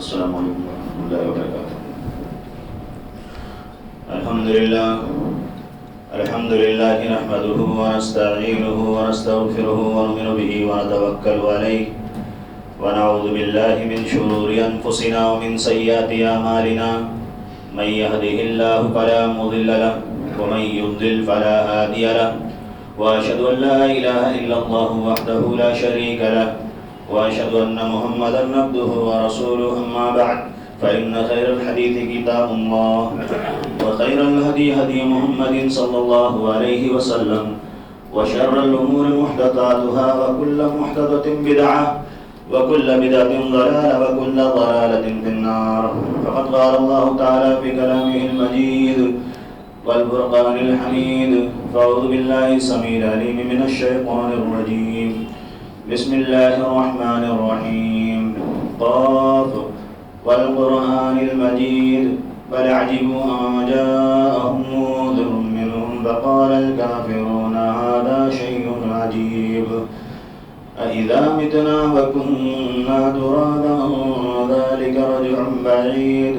السلام علیکم ورحمۃ اللہ وبرکاتہ۔ الحمد للہ نحمده ونستعینه ونستغفره ونؤمن به ونتوکل علیہ ونعوذ باللہ من شرور انفسنا ومن سیئات اعمالنا من يهده الله فلا مضل له ومن يضلل فلا هادي له واشهد ان لا اله الا الله وحده لا شريك له واشهد ان محمدا عبده ورسوله اما بعد فان خير الحديث كتاب الله وخير الهدي هدي محمد صلى الله عليه وسلم وشر الامور محدثاتها وكل محدثة بدعة وكل بدعة ضلالة وكل ضلالة في النار. فقد قال الله تعالى في كلامه المجيد والفرقان الحميد. فأعوذ بالله السميع العليم من الشيطان الرجيم. بسم الله الرحمن الرحيم. قاف والقرآن المجيد بل عجبوا أن جاءهم منذر منهم فقال الكافرون هذا شيء عجيب أإذا متنا وكنا ترابا ذلك رجع بعيد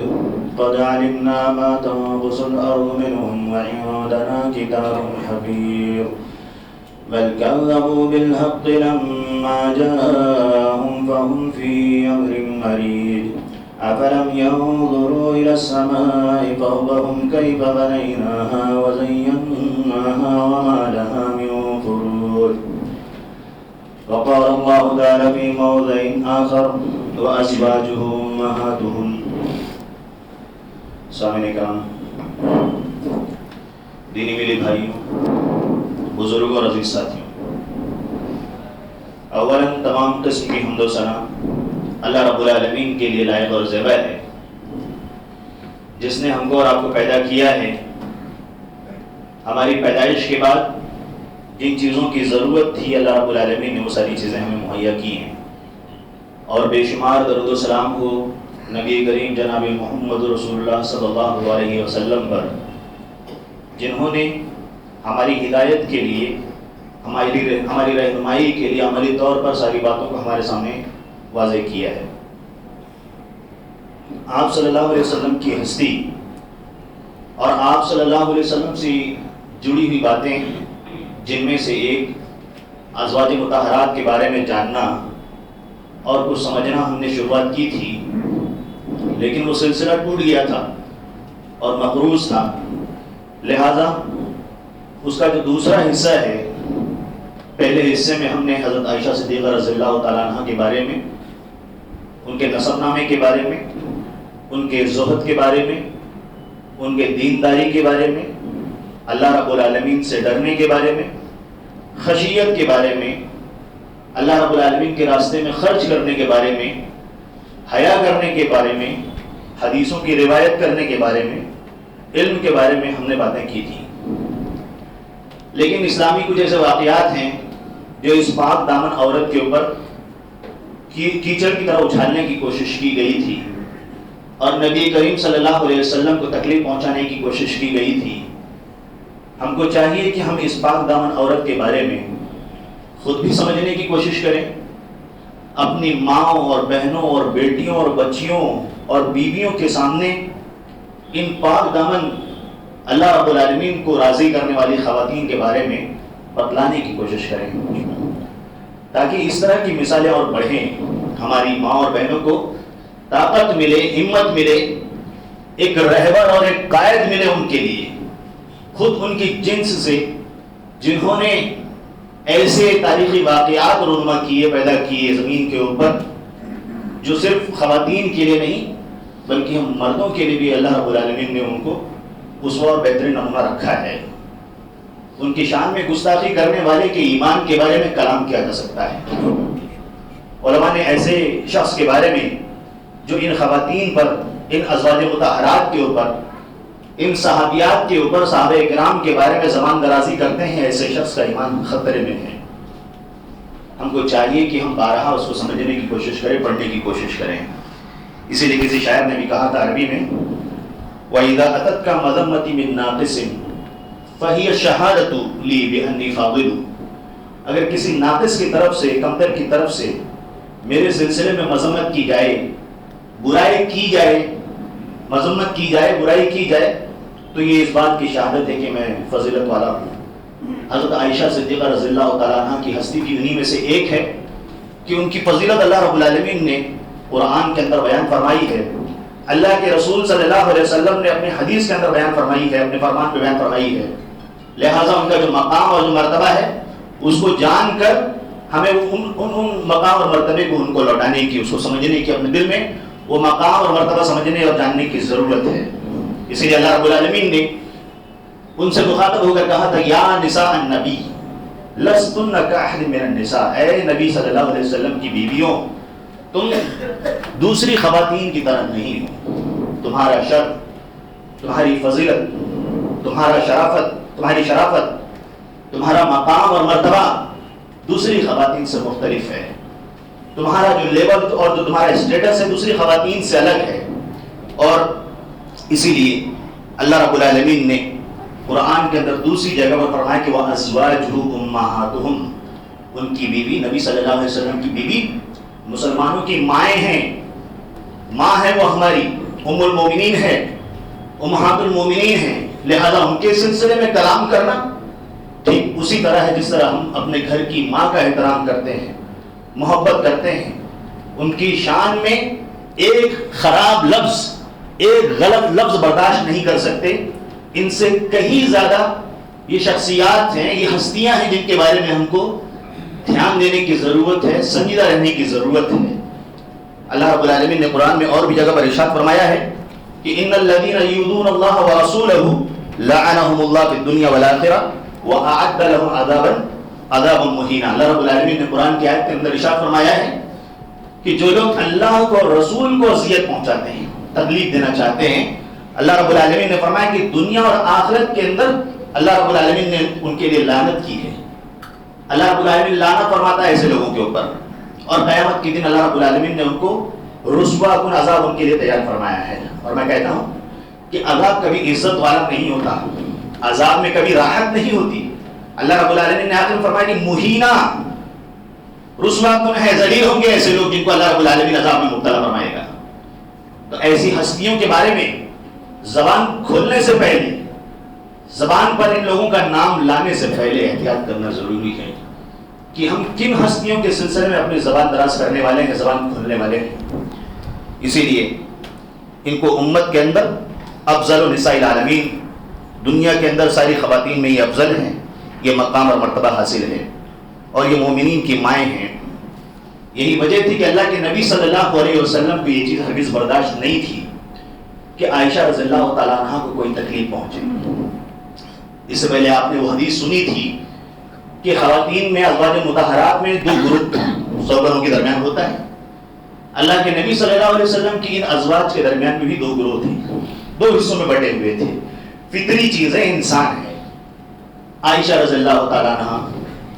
قد علمنا ما تنقص الأرض منهم وعندنا كتاب حفيظ بل كذبوا بالحق لما جاءهم فهم في أمر مريج أفلم ينظروا إلى السماء فوقهم كيف بنيناها وزيناها وما لها من فروج. وقال الله تعالى في موضع آخر وأزواجه أمهاتهم. سامعین کرام، دینی میرے بھائیوں، بزرگوں اور عزیز ساتھیوں، اولا تمام قسم کی حمد و ثنا اللہ رب العالمین کے لیے لائق اور زیبا ہے، جس نے ہم کو اور آپ کو پیدا کیا ہے۔ ہماری پیدائش کے بعد جن چیزوں کی ضرورت تھی اللہ رب العالمین نے وہ ساری چیزیں ہمیں مہیا کی ہیں، اور بے شمار درود و سلام ہو نبی کریم جناب محمد رسول اللہ صلی اللہ علیہ وسلم پر، جنہوں نے ہماری ہدایت کے لیے، ہماری رہنمائی کے لیے عملی طور پر ساری باتوں کو ہمارے سامنے واضح کیا ہے۔ آپ صلی اللہ علیہ وسلم کی ہستی اور آپ صلی اللہ علیہ وسلم سے جڑی ہوئی باتیں، جن میں سے ایک ازواج مطہرات کے بارے میں جاننا اور کچھ سمجھنا ہم نے شروعات کی تھی، لیکن وہ سلسلہ ٹوٹ گیا تھا اور مقروض تھا، لہذا اس کا جو دوسرا حصہ ہے، پہلے حصے میں ہم نے حضرت عائشہ صدیقہ رضی اللہ تعالیٰ عنہ کے بارے میں، ان کے نسب نامے کے بارے میں، ان کے زہد کے بارے میں، ان کے دینداری کے بارے میں، اللہ رب العالمین سے ڈرنے کے بارے میں، خشیت کے بارے میں، اللہ رب العالمین کے راستے میں خرچ کرنے کے بارے میں، حیا کرنے کے بارے میں، حدیثوں کی روایت کرنے کے بارے میں، علم کے بارے میں ہم نے باتیں کی تھیں۔ لیکن اسلامی کچھ ایسے واقعات ہیں جو اس پاک دامن عورت کے اوپر کیچڑ کی طرح اچھالنے کی کوشش کی گئی تھی، اور نبی کریم صلی اللہ علیہ وسلم کو تکلیف پہنچانے کی کوشش کی گئی تھی۔ ہم کو چاہیے کہ ہم اس پاک دامن عورت کے بارے میں خود بھی سمجھنے کی کوشش کریں، اپنی ماں اور بہنوں اور بیٹیوں اور بچیوں اور بیویوں کے سامنے ان پاک دامن اللہ رب العالمین کو راضی کرنے والی خواتین کے بارے میں بتلانے کی کوشش کریں، تاکہ اس طرح کی مثالیں اور بڑھیں، ہماری ماں اور بہنوں کو طاقت ملے، ہمت ملے، ایک رہبر اور ایک قائد ملے ان کے لیے، خود ان کی جنس سے، جنہوں نے ایسے تاریخی واقعات رونما کیے، پیدا کیے زمین کے اوپر، جو صرف خواتین کے لیے نہیں بلکہ ہم مردوں کے لیے بھی اللہ رب العالمین نے ان کو اسوہ اور بہترین نمونہ رکھا ہے۔ ان کی شان میں گستاخی کرنے والے کے ایمان کے بارے میں کلام کیا جا سکتا ہے۔ علماء نے ایسے شخص کے بارے میں جو ان خواتین پر، ان ازواج مطہرات کے اوپر، ان صحابیات کے اوپر، صحابہ کرام کے بارے میں زبان درازی کرتے ہیں، ایسے شخص کا ایمان خطرے میں ہے۔ ہم کو چاہیے کہ ہم بارہا اس کو سمجھنے کی کوشش کریں، پڑھنے کی کوشش کریں۔ اسی لیے کسی شاعر نے بھی کہا تھا عربی میں، وَإِذَا أَتَتْكَ مَذَمَّتِ مِن نَاقِصٍ فَهِيَ الشَّهَادَةُ لِي بِأَنِّي فَاضِلُ۔ اگر کسی ناقص کی طرف سے، کمتر کی طرف سے میرے سلسلے میں مذمت کی جائے برائی کی جائے، مذمت کی جائے، برائی کی جائے، تو یہ اس بات کی شہادت ہے کہ میں فضیلت والا ہوں۔ حضرت عائشہ صدیقہ رضی اللہ تعالیٰ عنہ کی ہستی کی انہی میں سے ایک ہے کہ ان کی فضیلت اللہ رب العالمین نے قرآن کے اندر بیان فرمائی ہے، اللہ کے رسول صلی اللہ علیہ وسلم نے اپنے حدیث کے اندر بیان فرمائی ہے، اپنے فرمان پہ بیان فرمائی ہے۔ لہٰذا ان کا جو مقام اور جو مرتبہ ہے اس کو جان کر ہمیں ان مقام اور مرتبے کو ان کو لوٹانے کی، اس کو سمجھنے کی، اپنے دل میں وہ مقام اور مرتبہ سمجھنے اور جاننے کی ضرورت ہے۔ اسی لیے اللہ رب العالمین نے ان سے مخاطب ہو کر کہا تھا یا نساء النبی لستن کاحد من النساء، اے نبی صلی اللہ علیہ وسلم کی بیویوں تم دوسری خواتین کی طرح نہیں ہو، تمہارا شرف، تمہاری فضیلت، تمہاری شرافت، تمہارا مقام اور مرتبہ دوسری خواتین سے مختلف ہے، تمہارا جو لیول اور جو تمہارا اسٹیٹس ہے دوسری خواتین سے الگ ہے۔ اور اسی لیے اللہ رب العالمین نے قرآن کے اندر دوسری جگہ پر فرمایا کہ وَأَزْوَاجُهُ أُمَّهَاتُهُمْ، ان کی بیوی نبی صلی اللہ علیہ وسلم کی بیوی مسلمانوں کی مائیں ہیں، ماں ہے وہ ہماری، ام المومنین ہے، امہات المومنین ہیں، لہذا ان کے سلسلے میں کلام کرنا ٹھیک اسی طرح ہے جس طرح ہم اپنے گھر کی ماں کا احترام کرتے ہیں، محبت کرتے ہیں، ان کی شان میں ایک خراب لفظ، ایک غلط لفظ برداشت نہیں کر سکتے۔ ان سے کہیں زیادہ یہ شخصیات ہیں، یہ ہستیاں ہیں جن کے بارے میں ہم کو دھیان دینے کی ضرورت ہے، سنجیدہ رہنے کی ضرورت ہے۔ اللہ رب العالمین نے قرآن میں اور بھی جگہ پر ارشاد فرمایا ہے کہ ان الذين يؤذون الله ورسوله لعنهم الله في الدنيا والاخره واعد لهم عذابا مهینا۔ اللہ رب العالمین نے قرآن کی آیت کے اندر ارشاد فرمایا ہے کہ جو لوگ اللہ کو اور رسول کو اذیت پہنچاتے ہیں، تکلیف دینا چاہتے ہیں، اللہ رب العالمین نے فرمایا کہ دنیا اور آخرت کے اندر اللہ رب العالمین نے ان کے لیے لعنت کی ہے۔ اللہ رب العالمین لعنت فرماتا ہے ایسے لوگوں کے اوپر، اور قیامت کے دن اللہ رب العالمین نے ان کو رسوا کن عذاب ان کے لیے تیار فرمایا ہے۔ اور میں کہتا ہوں کہ عذاب کبھی عزت والا نہیں ہوتا، عذاب میں کبھی راحت نہیں ہوتی۔ اللہ رب العالمین نے آخر میں فرمایا کہ مہینہ، رسوا کن ہے، ذلیل ہوں گے ایسے لوگ جن کو اللہ رب العالمین عذاب میں مبتلا فرمائے گا۔ تو ایسی ہستیوں کے بارے میں زبان کھولنے سے پہلے، زبان پر ان لوگوں کا نام لانے سے پہلے احتیاط کرنا ضروری ہے کہ ہم کن ہستیوں کے سلسلے میں اپنی زبان دراز کرنے والے ہیں، زبان کھولنے والے ہیں۔ اسی لیے ان کو امت کے اندر افضل النساء العالمین، دنیا کے اندر ساری خواتین میں یہ افضل ہیں، یہ مقام اور مرتبہ حاصل ہے، اور یہ مومنین کی مائیں ہیں۔ یہی وجہ تھی کہ اللہ کے نبی صلی اللہ علیہ وسلم کو یہ چیز ہرگز برداشت نہیں تھی کہ عائشہ رضی اللہ تعالیٰ عنہ کو کوئی تکلیف پہنچے۔ اس سے پہلے آپ نے وہ حدیث سنی تھی کہ خواتین میں ازواج مطہرات میں دو گروپ شوہروں کے درمیان ہوتا ہے۔ اللہ کے نبی صلی اللہ علیہ وسلم کی ان ازواج کے درمیان میں بھی دو گروہ تھے، دو حصوں میں بٹے ہوئے تھے، فطری چیزیں، انسان ہے۔ عائشہ رضی اللہ تعالیٰ عنہ،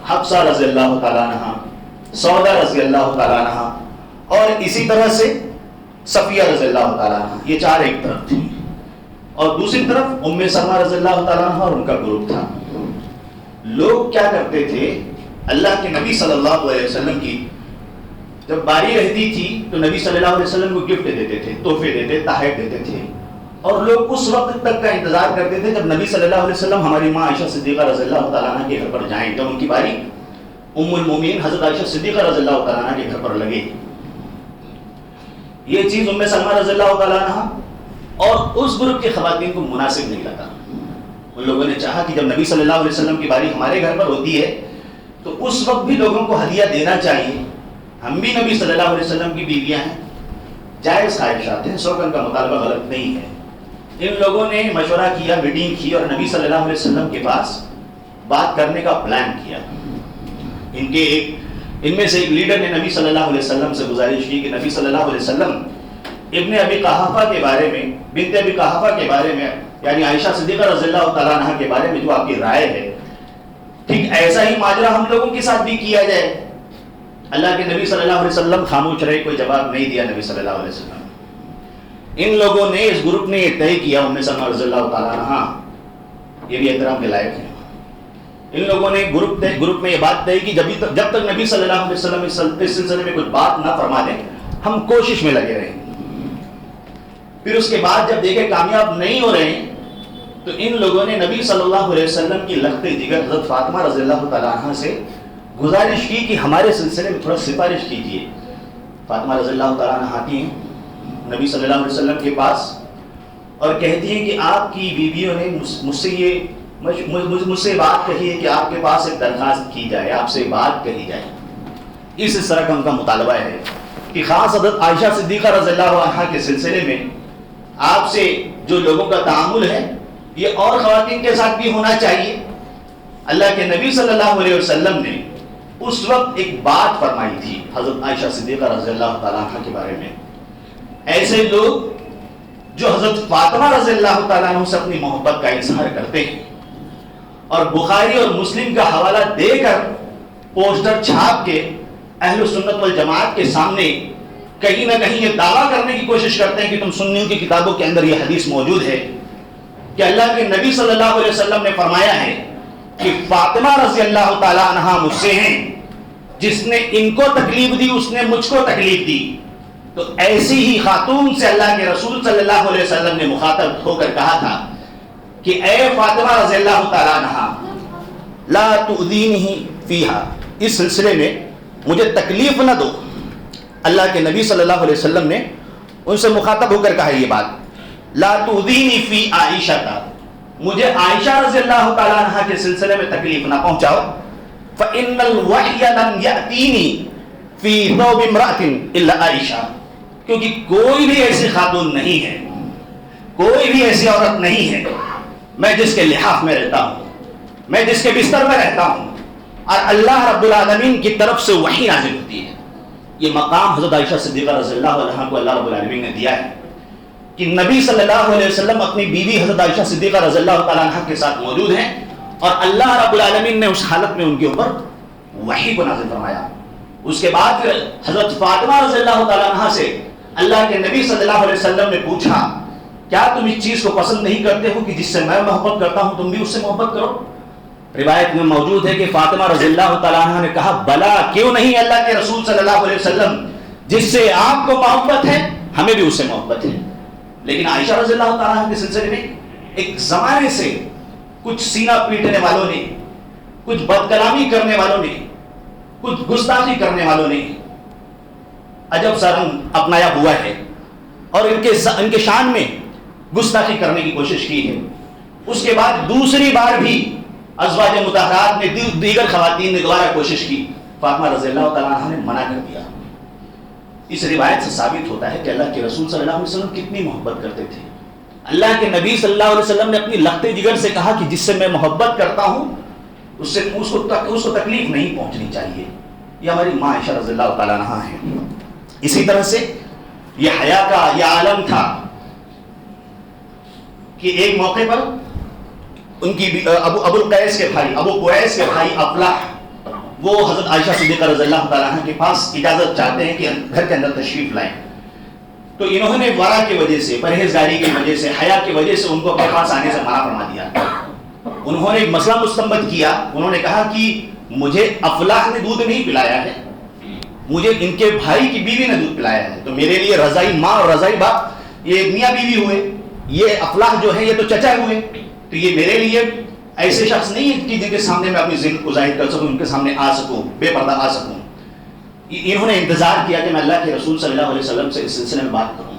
حفصہ رضی اللہ تعالیٰ عنہ، سودا رضی اللہ تعالیٰ عنہ، اور اسی طرح سے صفیہ رضی اللہ تعالیٰ عنہ، یہ چار ایک طرف تھی، اور دوسری طرف ام سلمہ رضی اللہ تعالیٰ عنہ اور ان کا گروپ تھا۔ لوگ کیا کرتے تھے، اللہ کے نبی صلی اللہ علیہ وسلم کی جب باری رہتی تھی تو نبی صلی اللہ علیہ وسلم کو گفٹ دیتے تھے، تحفے دیتے، تحائف دیتے تھے، اور لوگ اس وقت تک کا انتظار کرتے تھے جب نبی صلی اللہ علیہ وسلم ہماری ماں عائشہ صدیقہ رضی اللہ تعالیٰ عنہ کے گھر پر جائیں، جب ان کی باری ام المومنین حضرت عائشہ صدیقہ رضی اللہ تعالیٰ عنہ کے گھر پر لگے۔ یہ چیز ام سلمہ رضی اللہ تعالیٰ عنہ اور اس گروپ کی خواتین کو مناسب نہیں لگا۔ ان لوگوں نے چاہا کہ جب نبی صلی اللہ علیہ وسلم کی باری ہمارے گھر پر ہوتی ہے تو اس وقت بھی لوگوں کو ہدیہ دینا چاہیے، ہم بھی نبی صلی اللہ علیہ وسلم کی بیویاں ہیں، جائز خواہشات ہیں، شوقن کا مطالبہ غلط نہیں ہے۔ ان لوگوں نے مشورہ کیا، میٹنگ کی، اور نبی صلی اللہ علیہ وسلم کے پاس بات کرنے کا پلان کیا۔ ان میں سے ایک لیڈر نے نبی صلی اللہ علیہ وسلم سے گزارش کی کہ نبی صلی اللہ علیہ وسلم ابن ابی قحافہ کے بارے میں، بنت ابی قحافہ کے بارے میں، یعنی عائشہ صدیقہ رضی اللہ تعالیٰ عنہ کے بارے میں جو آپ کی رائے ہے، ٹھیک ایسا ہی ماجرا ہم لوگوں کے ساتھ بھی کیا جائے۔ اللہ کے نبی صلی اللہ علیہ وسلم خاموش رہے، کوئی جواب نہیں دیا نبی صلی اللہ علیہ وسلم۔ ان لوگوں نے، اس گروپ نے یہ طے کیا، ام سلمہ رضی اللہ تعالیٰ عنہ یہ بھی احترام کے لائق ہیں، ان لوگوں نے گروپ میں یہ بات طے کی جب تک نبی صلی اللہ علیہ وسلم اس سلسلے میں کچھ بات نہ فرما دیں ہم کوشش میں لگے رہیں گے۔ پھر اس کے بعد جب دیکھے کامیاب نہیں ہو رہے ہیں تو ان لوگوں نے نبی صلی اللہ علیہ وسلم کی لخت جگر حضرت فاطمہ رضی اللہ تعالیٰ عنہ سے گزارش کی کہ ہمارے سلسلے میں تھوڑا سفارش کیجیے. فاطمہ رضی اللہ تعالیٰ عنہ آتی ہیں نبی صلی اللہ علیہ وسلم کے پاس اور کہتی ہیں کہ آپ کی بیویوں نے مجھ سے بات کہی ہے کہ آپ کے پاس ایک درخواست کی جائے, آپ سے بات کہی جائے. اس طرح کا ان کا مطالبہ ہے کہ خاص حضرت عائشہ صدیقہ رضی اللہ عنہا کے سلسلے میں آپ سے جو لوگوں کا تعامل ہے یہ اور خواتین کے ساتھ بھی ہونا چاہیے. اللہ کے نبی صلی اللہ علیہ وسلم نے اس وقت ایک بات فرمائی تھی حضرت عائشہ صدیقہ رضی اللہ تعالیٰ عنہ کے بارے میں. ایسے لوگ جو حضرت فاطمہ رضی اللہ تعالیٰ عنہ سے اپنی محبت کا اظہار کرتے ہیں اور بخاری اور مسلم کا حوالہ دے کر پوسٹر چھاپ کے اہل سنت والجماعت کے سامنے کہیں نہ کہیں یہ دعویٰ کرنے کی کوشش کرتے ہیں کہ تم سنیوں کی کتابوں کے اندر یہ حدیث موجود ہے کہ اللہ کے نبی صلی اللہ علیہ وسلم نے فرمایا ہے کہ فاطمہ رضی اللہ تعالیٰ عنہا مجھ سے ہیں, جس نے ان کو تکلیف دی اس نے مجھ کو تکلیف دی. تو ایسی ہی خاتون سے اللہ کے رسول صلی اللہ علیہ وسلم نے مخاطب ہو کر کہا تھا کہ اے فاطمہ رضی اللہ تعالیٰ عنہا لا تؤذینہ فیہا, اس سلسلے میں مجھے تکلیف نہ دو. اللہ کے نبی صلی اللہ علیہ وسلم نے ان سے مخاطب ہو کر کہا یہ بات, لا تؤذینی فی عائشہ کا, مجھے عائشہ رضی اللہ تعالیٰ عنہ کے سلسلے میں تکلیف نہ پہنچاؤ. فإن الوحی لم یأتینی فی ثوب امرأة الا عائشہ, کیونکہ کوئی بھی ایسی خاتون نہیں ہے, کوئی بھی ایسی عورت نہیں ہے میں جس کے لحاف میں رہتا ہوں, میں جس کے بستر میں رہتا ہوں اور اللہ رب العالمین کی طرف سے وحی نازل ہوتی ہے. یہ مقام حضرت عائشہ صدیقہ رضی اللہ عنہا کو اللہ رب العالمین نے دیا ہے کہ نبی صلی اللہ علیہ وسلم اپنی بیوی حضرت عائشہ صدیقہ رضی اللہ تعالیٰ عنہ کے ساتھ موجود ہیں اور اللہ رب العالمین نے اس حالت میں ان کے اوپر وحی کو نازل فرمایا. اس کے بعد پھر حضرت فاطمہ رضی اللہ تعالیٰ عنہ سے اللہ کے نبی صلی اللہ علیہ وسلم نے پوچھا کیا تم اس چیز کو پسند نہیں کرتے ہو کہ جس سے میں محبت کرتا ہوں تم بھی اس سے محبت کرو. روایت میں موجود ہے کہ فاطمہ رضی اللہ تعالیٰ عنہ نے کہا بلا کیوں نہیں, اللہ کے رسول صلی اللہ علیہ وسلم جس سے آپ کو محبت ہے ہمیں بھی اس سے محبت ہے. لیکن عائشہ رضی اللہ تعالیٰ عنہ کے سلسلے میں ایک زمانے سے کچھ سینہ پیٹنے والوں نے, کچھ بد کلامی کرنے والوں نے, کچھ گستاخی کرنے والوں نے عجب سا رنگ اپنایا ہوا ہے اور ان کے شان میں گستاخی کرنے کی کوشش کی ہے. اس کے بعد دوسری بار بھی ازواج مطہرات نے دیگر خواتین نے دوبارہ کوشش کی, فاطمہ رضی اللہ تعالیٰ عنہ نے منع کر دیا. اس روایت سے ثابت ہوتا ہے کہ اللہ کے رسول صلی اللہ علیہ وسلم کتنی محبت کرتے تھے. اللہ کے نبی صلی اللہ علیہ وسلم نے اپنی لخت جگر سے کہا کہ جس سے میں محبت کرتا ہوں اس کو تکلیف نہیں پہنچنی چاہیے. یہ ہماری ماں عائشہ رضی اللہ تعالیٰ عنہ ہے. اسی طرح سے یہ حیا کا یہ عالم تھا کہ ایک موقع پر ان کی ابو القیس کے بھائی, ابو قیس کے بھائی افلاح, وہ حضرت عائشہ صدیقہ رضی اللہ تعالیٰ عنہ کے پاس اجازت چاہتے ہیں کہ گھر کے اندر تشریف لائیں. تو انہوں نے ورع کی وجہ سے, پرہیزگاری کی وجہ سے, حیا کی وجہ سے ان کو اپنے پاس آنے سے منع فرما دیا. انہوں نے ایک مسئلہ مستنبط کیا. انہوں نے کہا کہ مجھے افلاح نے دودھ نہیں پلایا ہے, مجھے ان کے بھائی کی بیوی نے دودھ پلایا ہے, تو میرے لیے رضائی ماں اور رضائی باپ یہ میاں بیوی ہوئے, یہ افلاح جو ہے یہ تو چچا ہوئے, تو یہ میرے لیے ایسے شخص نہیں ہے کہ جن کے سامنے میں اپنی ذل کو ظاہر کر سکوں, ان کے سامنے آ سکوں, بے پردہ آ سکوں. انہوں نے انتظار کیا کہ میں اللہ کے رسول صلی اللہ علیہ وسلم سے اس سلسلے میں بات کروں.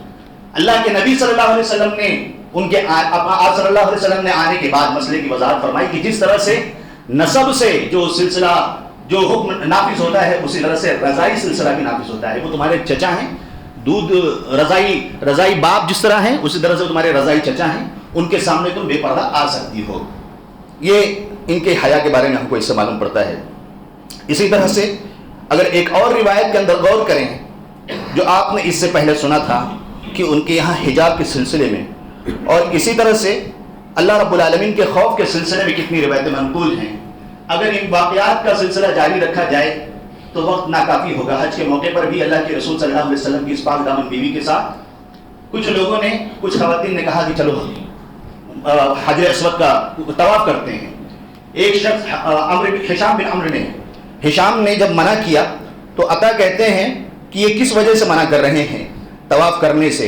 اللہ کے نبی صلی اللہ علیہ وسلم نے ان کے آپ صلی اللہ علیہ وسلم نے آنے کے بعد مسئلے کی وضاحت فرمائی کہ جس طرح سے نسب سے جو سلسلہ جو حکم نافذ ہوتا ہے اسی طرح سے رضائی سلسلہ بھی نافذ ہوتا ہے. وہ تمہارے چچا ہیں, دودھ رضائی باپ جس طرح ہیں اسی طرح سے تمہارے رضائی چچا ہیں, ان کے سامنے تم بے پردہ آ سکتی ہو. یہ ان کے حیا کے بارے میں ہم کو اس سے معلوم پڑتا ہے. اسی طرح سے اگر ایک اور روایت کے اندر غور کریں جو آپ نے اس سے پہلے سنا تھا کہ ان کے یہاں حجاب کے سلسلے میں اور اسی طرح سے اللہ رب العالمین کے خوف کے سلسلے میں کتنی روایتیں منقول ہیں, اگر ان واقعات کا سلسلہ جاری رکھا جائے تو وقت ناکافی ہوگا. حج کے موقع پر بھی اللہ کے رسول صلی اللہ علیہ وسلم کی اس پاک دامن بیوی کے ساتھ کچھ لوگوں نے, کچھ خواتین نے کہا کہ چلو حجر اسود کا طواف کرتے ہیں. ایک شخص ہشام نے جب منع کیا تو عطا کہتے ہیں کہ یہ کس وجہ سے منع کر رہے ہیں طواف کرنے سے,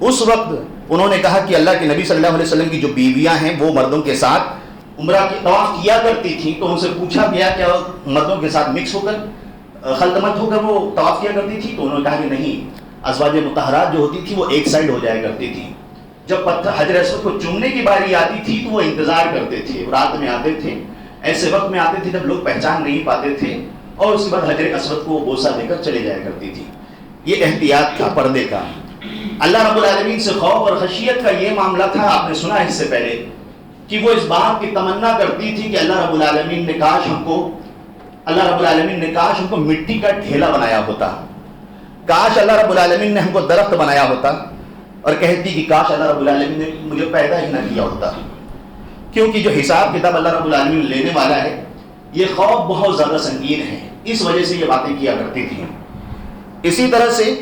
اس وقت انہوں نے کہا کہ اللہ کے نبی صلی اللہ علیہ وسلم کی جو بیویاں ہیں وہ مردوں کے ساتھ عمرہ کی طواف کیا کرتی تھیں، تو ان سے پوچھا گیا کہ مردوں کے ساتھ مکس ہو کر خلطمت ہو کر وہ طواف کیا کرتی تھی؟ تو انہوں نے کہا کہ نہیں، ازواج مطہرات جو ہوتی تھی وہ ایک سائڈ ہو جایا کرتی تھی، جب پتھر حجر اسود کو چومنے کی باری آتی تھی تو وہ انتظار کرتے تھے، رات میں آتے تھے، ایسے وقت میں آتے تھے جب لوگ پہچان نہیں پاتے تھے، اور اس کے بعد حجر اسود کو بوسہ دے کر چلے جایا کرتی تھی۔ یہ احتیاط تھا پردے کا۔ اللہ رب العالمین سے خوف اور خشیت کا یہ معاملہ تھا، آپ نے سنا اس سے پہلے کہ وہ اس بات کی تمنا کرتی تھی کہ اللہ رب العالمین نے کاش ہم کو مٹی کا ڈھیلا بنایا ہوتا، کاش اللہ رب العالمین نے ہم کو درخت بنایا ہوتا، اور کہتی کہ کاش اللہ رب العالمین نے مجھے پیدا ہی نہ کیا ہوتا، کیونکہ جو حساب کتاب اللہ رب العالمین لینے والا ہے یہ خوف بہت زیادہ سنگین ہے، اس وجہ سے یہ باتیں کیا کرتی تھی۔ اسی طرح سے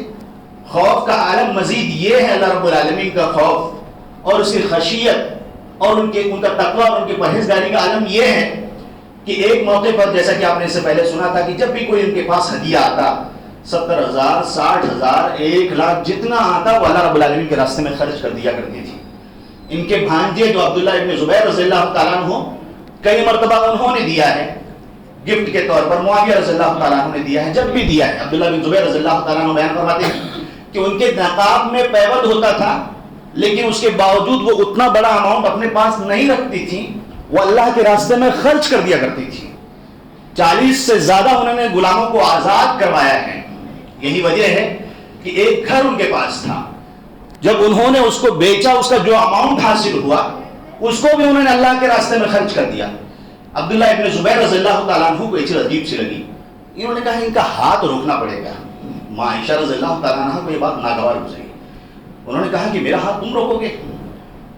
خوف کا عالم مزید یہ ہے، اللہ رب العالمین کا خوف اور اس کی خشیت اور ان کا تقوی اور ان کی پرہیزگاری کا عالم یہ ہے کہ ایک موقع پر جیسا کہ آپ نے اس سے پہلے سنا تھا کہ جب بھی کوئی ان کے پاس ہدیہ آتا، 70,000 60,000 1,00,000 جتنا آتا وہ اللہ رب العالمین کے راستے میں خرچ کر دیا کرتی تھی۔ ان کے بھانجے جو عبداللہ ابن زبیر رضی اللہ تعالیٰ عنہ، کئی مرتبہ انہوں نے دیا ہے گفٹ کے طور پر، معاویہ رضی اللہ تعالیٰ عنہ نے دیا ہے، جب بھی دیا ہے۔ عبداللہ بن زبیر رضی اللہ تعالیٰ عنہ بیان فرماتے ہیں کہ ان کے نقاب میں پیوند ہوتا تھا، لیکن اس کے باوجود وہ اتنا بڑا اماؤنٹ اپنے پاس نہیں رکھتی تھی، وہ اللہ کے راستے میں خرچ کر دیا کرتی تھی۔ 40 سے زیادہ انہوں نے غلاموں کو آزاد کروایا ہے۔ یہی وجہ ہے کہ ایک گھر ان کے پاس تھا، جب انہوں نے اس کو بیچا، اس کا جو اماؤنٹ حاصل ہوا اس کو بھی انہوں نے اللہ کے راستے میں خرچ کر دیا۔ عبداللہ ابن زبیر رضی اللہ تعالیٰ عنہ کو ایک چیز عجیب سی لگی، انہوں نے کہا ان کا ہاتھ روکنا پڑے گا۔ ماں عائشہ رضی اللہ تعالیٰ عنہ کو یہ بات ناگوار گزری، انہوں نے کہا کہ میرا ہاتھ تم روکو گے؟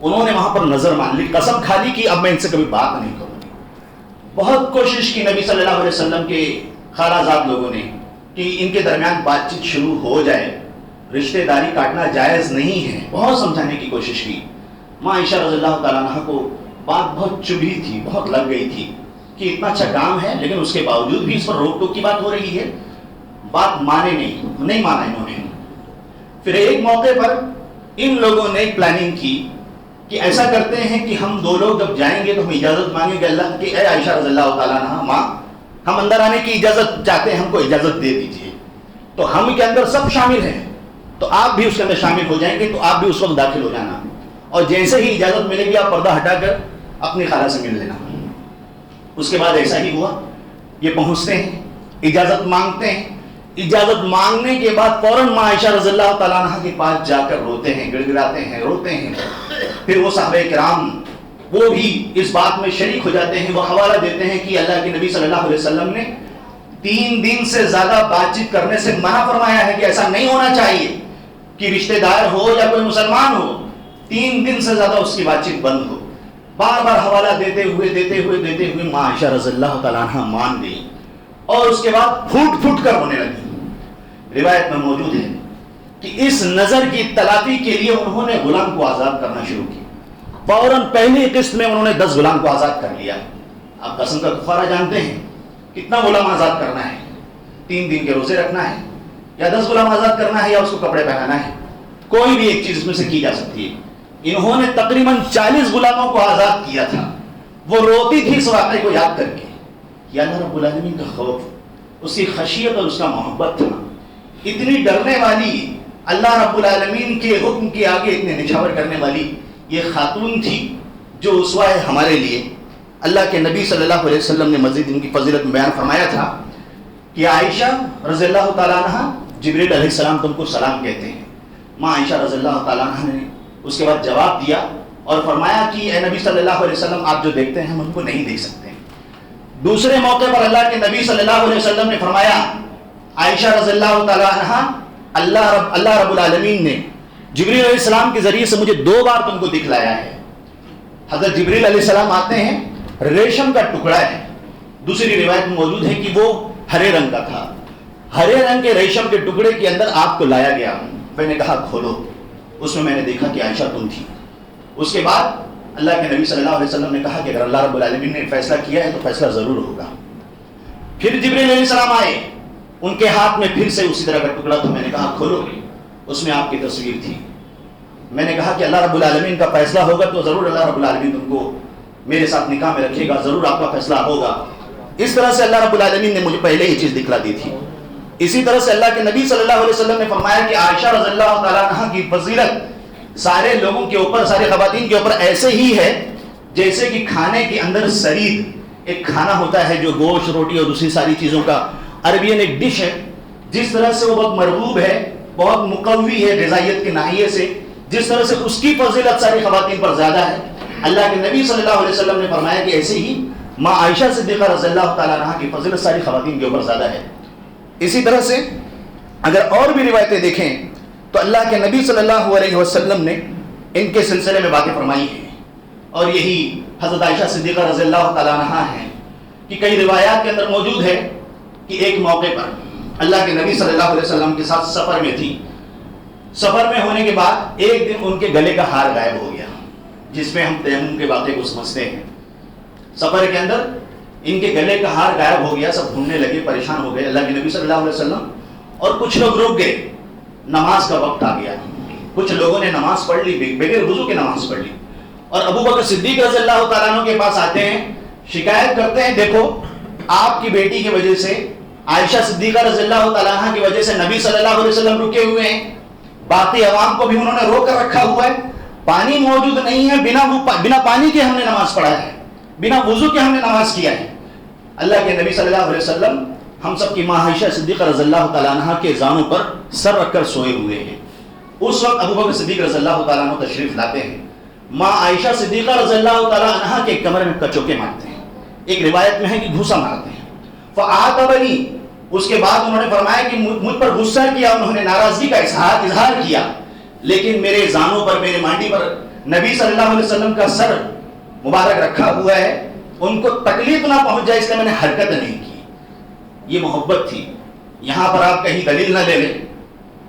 انہوں نے وہاں پر نظر مان لی، قسم کھا لی کہ اب میں ان سے کبھی بات نہیں کروں گی۔ بہت کوشش کی نبی صلی اللہ علیہ وسلم کے خالہ زاد لوگوں نے کہ ان کے درمیان بات چیت شروع ہو جائے، رشتہ داری کاٹنا جائز نہیں ہے، بہت سمجھانے کی کوشش کی۔ ماں عائشہ رضی اللہ تعالیٰ عنہ کو بات بہت چبھی تھی، بہت لگ گئی تھی کہ اتنا اچھا کام ہے لیکن اس کے باوجود بھی اس پر روک ٹوک کی بات ہو رہی ہے، بات مانے نہیں مانا انہوں نے۔ پھر ایک موقع پر ان لوگوں نے پلاننگ کی کہ ایسا کرتے ہیں کہ ہم دو لوگ جب جائیں گے تو ہم اجازت مانگیں گے اللہ کہ اے عائشہ رضی اللہ تعالیٰ عنہ، ماں ہم اندر آنے کی اجازت چاہتے ہیں، ہم کو اجازت دے دیجیے۔ تو ہم کے اندر سب شامل ہیں، تو آپ بھی اس کے اندر شامل ہو جائیں گے، تو آپ بھی اس وقت داخل ہو جانا، اور جیسے ہی اجازت ملے گی آپ پردہ ہٹا کر اپنی خالہ سے مل لینا۔ اس کے بعد ایسا ہی ہوا، یہ پہنچتے ہیں، اجازت مانگتے ہیں، اجازت مانگنے کے بعد فوراً ماں عائشہ رضی اللہ تعالیٰ عنہ کے پاس جا کر روتے ہیں، گڑ گڑاتے ہیں، روتے ہیں۔ پھر وہ صحابہ کرام وہ بھی اس بات میں شریک ہو جاتے ہیں، وہ حوالہ دیتے ہیں کہ اللہ کے نبی صلی اللہ علیہ وسلم نے 3 دن سے زیادہ بات چیت کرنے سے منع فرمایا ہے کہ ایسا نہیں ہونا چاہیے کہ رشتہ دار ہو یا کوئی مسلمان ہو 3 دن سے زیادہ اس کی بات چیت بند ہو۔ بار بار حوالہ دیتے ہوئے ماں عائشہ رضی اللہ تعالیٰ عنہ مان گئی، اور اس کے بعد پھوٹ کر ہونے لگی۔ روایت میں موجود ہے کہ اس نظر کی تلافی کے لیے انہوں نے غلام کو آزاد کرنا شروع کیا۔ فوراً پہلی قسط میں انہوں نے 10 غلام کو آزاد کر لیا۔ آپ قسم کا کفارہ جانتے ہیں کتنا غلام آزاد کرنا ہے؟ 3 دن کے روزے رکھنا ہے، یا 10 غلام آزاد کرنا ہے، یا اس کو کپڑے پہنانا ہے، کوئی بھی ایک چیز اس میں سے کی جا سکتی ہے۔ انہوں نے تقریباً 40 غلاموں کو آزاد کیا تھا۔ وہ روتی تھی اس واقعے کو یاد کر کے کہ اللہ رب العالمین کا خوف، اس کی خشیت اور اس کا محبت تھا۔ اتنی ڈرنے والی، اللہ رب العالمین کے حکم کے آگے اتنے نچھاور کرنے والی یہ خاتون تھی جو اسوہ ہے ہمارے لیے۔ اللہ کے نبی صلی اللہ علیہ وسلم نے مزید ان کی فضیلت میں بیان فرمایا تھا کہ عائشہ رضی اللہ تعالیٰ عنہ جبریل علیہ السلام تم کو سلام کہتے ہیں۔ ماں عائشہ رضی اللہ تعالیٰ عنہ نے اس کے بعد جواب دیا اور فرمایا کہ اے نبی صلی اللہ علیہ وسلم آپ جو دیکھتے ہیں ہم ان کو نہیں دیکھ سکتے۔ دوسرے موقع پر اللہ کے نبی صلی اللہ علیہ وسلم نے فرمایا عائشہ رضی اللہ تعالیٰ عنہ اللہ رب العالمین نے جبریل علیہ السلام کے ذریعے سے مجھے 2 بار تم کو دکھلایا ہے۔ حضرت جبریل علیہ السلام آتے ہیں، ریشم کا ٹکڑا ہے، دوسری روایت میں موجود ہے کہ وہ ہرے رنگ کا تھا، ہرے رنگ کے ریشم کے ٹکڑے کے اندر آپ کو لایا گیا۔ میں نے کہا کھولو، اس میں نے دیکھا کہ عائشہ تم تھی۔ اس کے بعد اللہ کے نبی صلی اللہ علیہ وسلم نے کہا کہ اگر اللہ رب العالمین نے فیصلہ کیا ہے تو فیصلہ ضرور ہوگا۔ پھر جبریل علیہ السلام آئے، ان کے ہاتھ میں پھر سے اسی طرح کا ٹکڑا تھا، میں نے کہا کھولو، اس میں آپ کی تصویر تھی۔ میں نے کہا کہ اللہ رب العالمین کا فیصلہ ہوگا تو ضرور اللہ رب العالمین تم کو میرے ساتھ نکاح میں رکھے گا، ضرور آپ کا فیصلہ ہوگا۔ اس طرح سے اللہ رب العالمین نے مجھے پہلے یہ چیز دکھلا دی تھی۔ اسی طرح سے اللہ کے نبی صلی اللہ علیہ وسلم نے فرمایا کہ عائشہ رضی اللہ تعالیٰ عنہ کی فضیلت سارے لوگوں کے اوپر، سارے خواتین کے اوپر ایسے ہی ہے جیسے کہ کھانے کے اندر سرید، ایک کھانا ہوتا ہے جو گوشت، روٹی اور دوسری ساری چیزوں کا عربین ایک ڈش ہے، جس طرح سے وہ بہت مرغوب ہے، بہت مقوی ہے غذائیت کے ناحیے سے، جس طرح سے اس کی فضیلت ساری خواتین پر زیادہ ہے، اللہ کے نبی صلی اللہ علیہ وسلم نے فرمایا کہ ایسے ہی ماں عائشہ صدیقہ رضی اللہ تعالیٰ عنہ کی فضیلت ساری خواتین کے اوپر زیادہ ہے۔ اسی طرح سے اگر اور بھی روایتیں دیکھیں تو اللہ کے نبی صلی اللہ علیہ وسلم نے ان کے سلسلے میں باتیں فرمائی ہیں، اور یہی حضرت عائشہ صدیقہ رضی اللہ تعالیٰ عنہ ہیں کہ کئی روایات کے اندر موجود ہے کہ ایک موقع پر اللہ کے نبی صلی اللہ علیہ وسلم کے ساتھ سفر میں تھی۔ سفر میں ہونے کے بعد ایک دن ان کے گلے کا ہار غائب ہو گیا، جس میں ہم تیمم کے واقعے کو سمجھتے ہیں۔ سفر کے اندر ان کے گلے کا ہار غائب ہو گیا، سب ڈھونڈنے لگے، پریشان ہو گئے اللہ کے نبی صلی اللہ علیہ وسلم، اور کچھ لوگ رک گئے، نماز کا وقت آ گیا، کچھ لوگوں نے نماز پڑھ لی، بغیر وضو کے نماز پڑھ لی، اور ابو بکر صدیق رضی اللہ تعالیٰ عنہ کے پاس آتے ہیں، شکایت کرتے ہیں دیکھو آپ کی بیٹی کی وجہ سے، عائشہ صدیقہ رضی اللہ تعالیٰ عنہ کی وجہ سے نبی صلی اللہ علیہ وسلم رکے ہوئے ہیں، باقی عوام کو بھی انہوں نے روک کر رکھا ہوا ہے، پانی موجود نہیں ہے، بنا پانی کے ہم نے نماز پڑھا ہے، بنا وضو کے ہم نے نماز کیا ہے۔ اللہ کے نبی صلی اللہ علیہ وسلم ہم سب کی ماں عائشہ صدیقہ رضی اللہ تعالیٰ عنہ کے زانوں پر سر رکھ کر سوئے ہوئے ہیں۔ اس وقت ابو بکر صدیق رضی اللہ تعالیٰ عنہ تشریف لاتے ہیں، ماں عائشہ صدیقہ رضی اللہ تعالیٰ عنہ کے کمر میں کچوکے مارتے ہیں، ایک روایت میں ہے کہ گھوسا مارتے ہیں۔ فَآتَبَنِي، اس کے بعد انہوں نے فرمایا کہ مجھ پر غصہ کیا، انہوں نے ناراضگی کا اظہار کیا، لیکن میرے زانوں پر، میرے مانڈی پر نبی صلی اللہ علیہ وسلم کا سر مبارک رکھا ہوا ہے، ان کو تکلیف نہ پہنچ جائے اس لیے میں نے حرکت نہیں کی۔ یہ محبت تھی۔ یہاں پر آپ کہیں دلیل نہ لے لیں